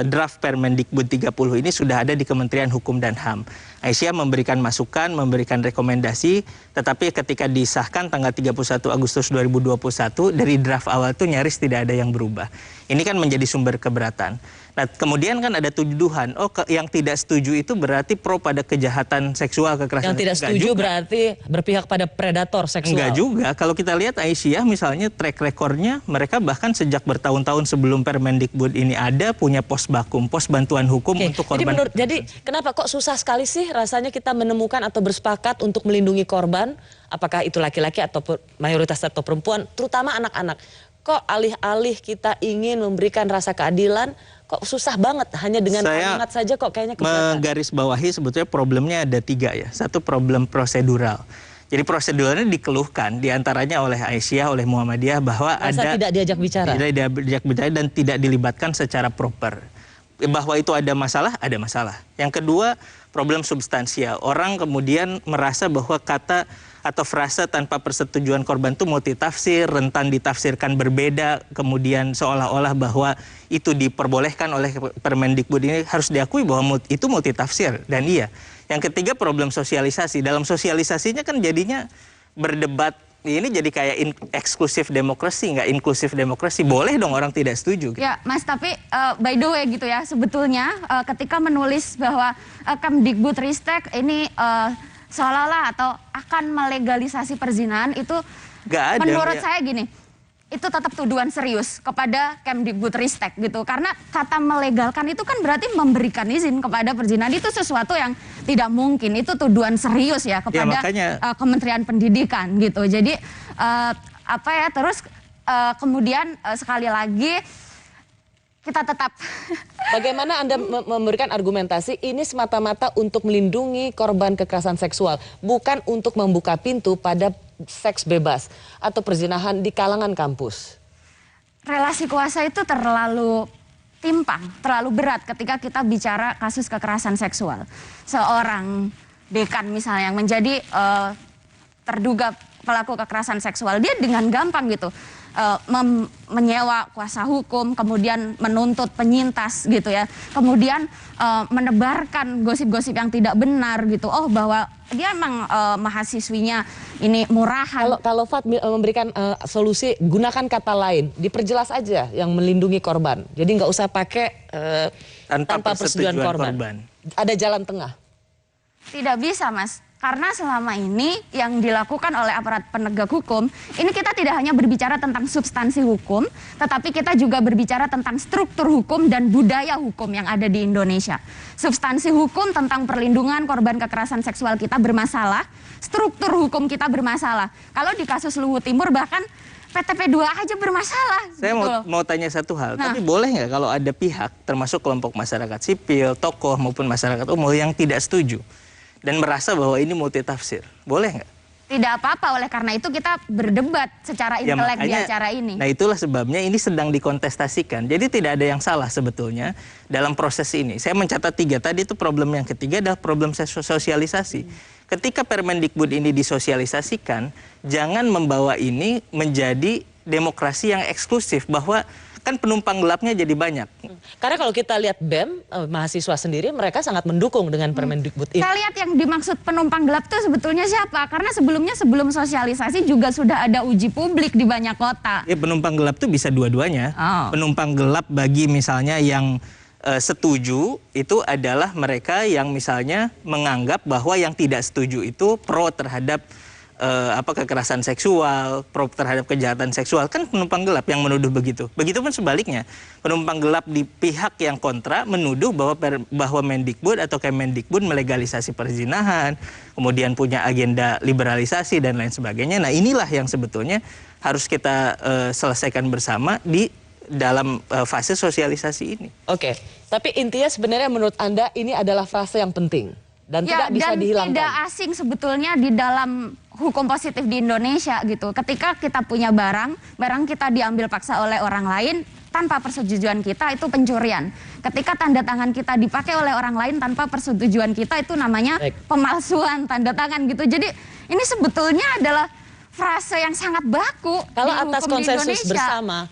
draft Permendikbud 30 ini sudah ada di Kementerian Hukum dan HAM. Aisyah memberikan masukan, memberikan rekomendasi, tetapi ketika disahkan tanggal 31 Agustus 2021, dari draft awal itu nyaris tidak ada yang berubah. Ini kan menjadi sumber keberatan. Nah, kemudian kan ada tuduhan, yang tidak setuju itu berarti pro pada kejahatan seksual, kekerasan. Yang tidak setuju berarti berpihak pada predator seksual. Enggak juga. Kalau kita lihat Aisyah misalnya track recordnya, mereka bahkan sejak bertahun-tahun sebelum Permendikbud ini ada, punya pos bakum, pos bantuan hukum untuk korban. Jadi kenapa kok susah sekali sih rasanya kita menemukan atau bersepakat untuk melindungi korban, apakah itu laki-laki atau mayoritas atau perempuan, terutama anak-anak. Kok alih-alih kita ingin memberikan rasa keadilan, kok susah banget hanya dengan kalimat saja kok kayaknya keberatan. Menggarisbawahi sebetulnya problemnya ada 3 ya. Satu problem prosedural. Jadi proseduralnya dikeluhkan diantaranya oleh Aisyah, oleh Muhammadiyah bahwa tidak diajak bicara. Tidak diajak bicara dan tidak dilibatkan secara proper. Bahwa itu ada masalah, ada masalah. Yang kedua, problem substansial. Orang kemudian merasa bahwa kata atau frase tanpa persetujuan korban itu multitafsir, rentan ditafsirkan berbeda, kemudian seolah-olah bahwa itu diperbolehkan oleh Permendikbud ini, harus diakui bahwa itu multitafsir, dan iya. Yang ketiga problem sosialisasi. Dalam sosialisasinya kan jadinya berdebat, ini jadi kayak eksklusif demokrasi, nggak inklusif demokrasi. Boleh dong orang tidak setuju. Ya Mas, tapi by the way gitu ya, sebetulnya ketika menulis bahwa Kemdikbudristek ini seolah-olah atau akan melegalisasi perzinahan itu gak ada, menurut saya gini, itu tetap tuduhan serius kepada Kemdikbudristek gitu, karena kata melegalkan itu kan berarti memberikan izin kepada perzinahan, itu sesuatu yang tidak mungkin, itu tuduhan serius ya kepada Kementerian Pendidikan gitu. Jadi terus kemudian sekali lagi kita tetap. Bagaimana Anda memberikan argumentasi ini semata-mata untuk melindungi korban kekerasan seksual, bukan untuk membuka pintu pada seks bebas atau perzinahan di kalangan kampus? Relasi kuasa itu terlalu timpang, terlalu berat ketika kita bicara kasus kekerasan seksual. Seorang dekan misalnya yang menjadi terduga pelaku kekerasan seksual, dia dengan gampang gitu menyewa kuasa hukum, kemudian menuntut penyintas gitu ya, kemudian menebarkan gosip-gosip yang tidak benar gitu, bahwa dia emang mahasiswinya ini murahan. Kalau Fat memberikan solusi, gunakan kata lain, diperjelas aja yang melindungi korban, jadi nggak usah pakai tanpa persetujuan korban. Ada jalan tengah? Tidak bisa Mas. Karena selama ini yang dilakukan oleh aparat penegak hukum, ini kita tidak hanya berbicara tentang substansi hukum, tetapi kita juga berbicara tentang struktur hukum dan budaya hukum yang ada di Indonesia. Substansi hukum tentang perlindungan korban kekerasan seksual kita bermasalah, struktur hukum kita bermasalah. Kalau di kasus Luhut Timur bahkan PTP 2 aja bermasalah. Saya mau tanya satu hal, tapi boleh nggak kalau ada pihak, termasuk kelompok masyarakat sipil, tokoh maupun masyarakat umum yang tidak setuju dan merasa bahwa ini multitafsir, boleh nggak? Tidak apa-apa, oleh karena itu kita berdebat secara intelek di acara ini. Nah itulah sebabnya ini sedang dikontestasikan, jadi tidak ada yang salah sebetulnya dalam proses ini. Saya mencatat 3, tadi itu problem yang ketiga adalah problem sosialisasi. Ketika Permendikbud ini disosialisasikan, jangan membawa ini menjadi demokrasi yang eksklusif, bahwa kan penumpang gelapnya jadi banyak. Karena kalau kita lihat BEM, mahasiswa sendiri mereka sangat mendukung dengan Permendikbud ini. Saya lihat yang dimaksud penumpang gelap itu sebetulnya siapa? Karena sebelumnya sebelum sosialisasi juga sudah ada uji publik di banyak kota. Ya, penumpang gelap itu bisa dua-duanya. Penumpang gelap bagi misalnya yang setuju itu adalah mereka yang misalnya menganggap bahwa yang tidak setuju itu pro terhadap kekerasan seksual, pro terhadap kejahatan seksual, kan penumpang gelap yang menuduh begitu. Begitupun sebaliknya, penumpang gelap di pihak yang kontra menuduh bahwa Mendikbud atau Kemendikbud melegalisasi perzinahan, kemudian punya agenda liberalisasi dan lain sebagainya. Nah inilah yang sebetulnya harus kita selesaikan bersama di dalam fase sosialisasi ini. Oke, tapi intinya sebenarnya menurut Anda ini adalah fase yang penting dan tidak bisa dihilangkan. Tidak asing sebetulnya di dalam hukum positif di Indonesia gitu. Ketika kita punya barang kita diambil paksa oleh orang lain tanpa persetujuan kita, itu pencurian. Ketika tanda tangan kita dipakai oleh orang lain tanpa persetujuan kita, itu namanya pemalsuan tanda tangan gitu. Jadi ini sebetulnya adalah frase yang sangat baku. Kalau di atas hukum konsensus di bersama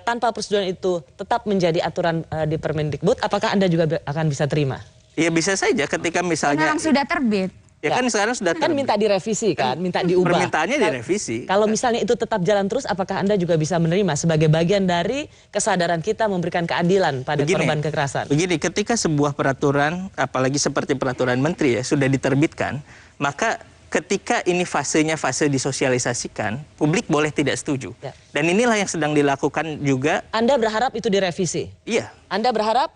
tanpa persetujuan itu tetap menjadi aturan di Permendikbud, apakah Anda juga akan bisa terima? Ya bisa saja ketika misalnya memang sudah terbit. Ya kan sekarang sudah kan minta direvisi kan, minta diubah. Permintaannya direvisi. Kalau misalnya itu tetap jalan terus, apakah Anda juga bisa menerima sebagai bagian dari kesadaran kita memberikan keadilan pada korban kekerasan? Begini, ketika sebuah peraturan, apalagi seperti peraturan menteri ya, sudah diterbitkan, maka ketika ini fasenya fase disosialisasikan, publik boleh tidak setuju. Ya. Dan inilah yang sedang dilakukan juga. Anda berharap itu direvisi? Iya. Anda berharap?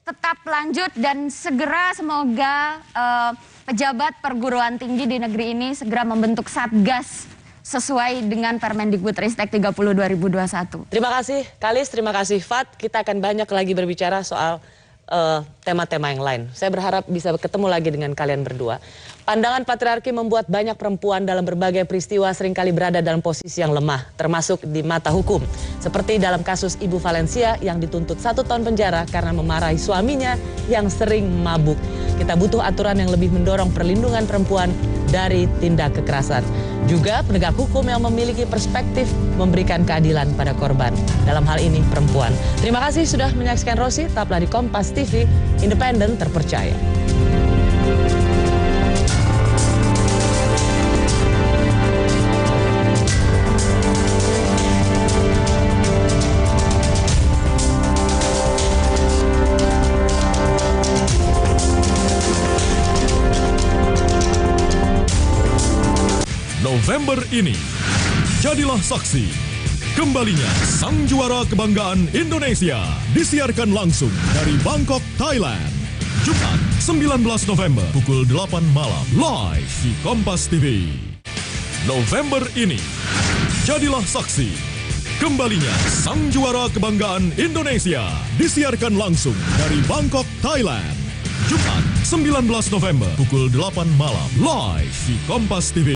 Tetap lanjut dan segera semoga pejabat perguruan tinggi di negeri ini segera membentuk satgas sesuai dengan Permendikbudristek 30 2021. Terima kasih Kalis, terima kasih Fat. Kita akan banyak lagi berbicara soal tema-tema yang lain. Saya berharap bisa ketemu lagi dengan kalian berdua. Pandangan patriarki membuat banyak perempuan dalam berbagai peristiwa seringkali berada dalam posisi yang lemah, termasuk di mata hukum. Seperti dalam kasus Ibu Valencia yang dituntut 1 tahun penjara karena memarahi suaminya yang sering mabuk. Kita butuh aturan yang lebih mendorong perlindungan perempuan dari tindak kekerasan. Juga penegak hukum yang memiliki perspektif memberikan keadilan pada korban. Dalam hal ini perempuan. Terima kasih sudah menyaksikan Rosi. Tetaplah di Kompas TV, independen terpercaya. November ini, jadilah saksi kembalinya sang juara kebanggaan Indonesia disiarkan langsung dari Bangkok, Thailand. Jumat 19 November pukul 8 malam live di Kompas TV. November ini, jadilah saksi kembalinya sang juara kebanggaan Indonesia disiarkan langsung dari Bangkok, Thailand. Jumat 19 November pukul 8 malam live di Kompas TV.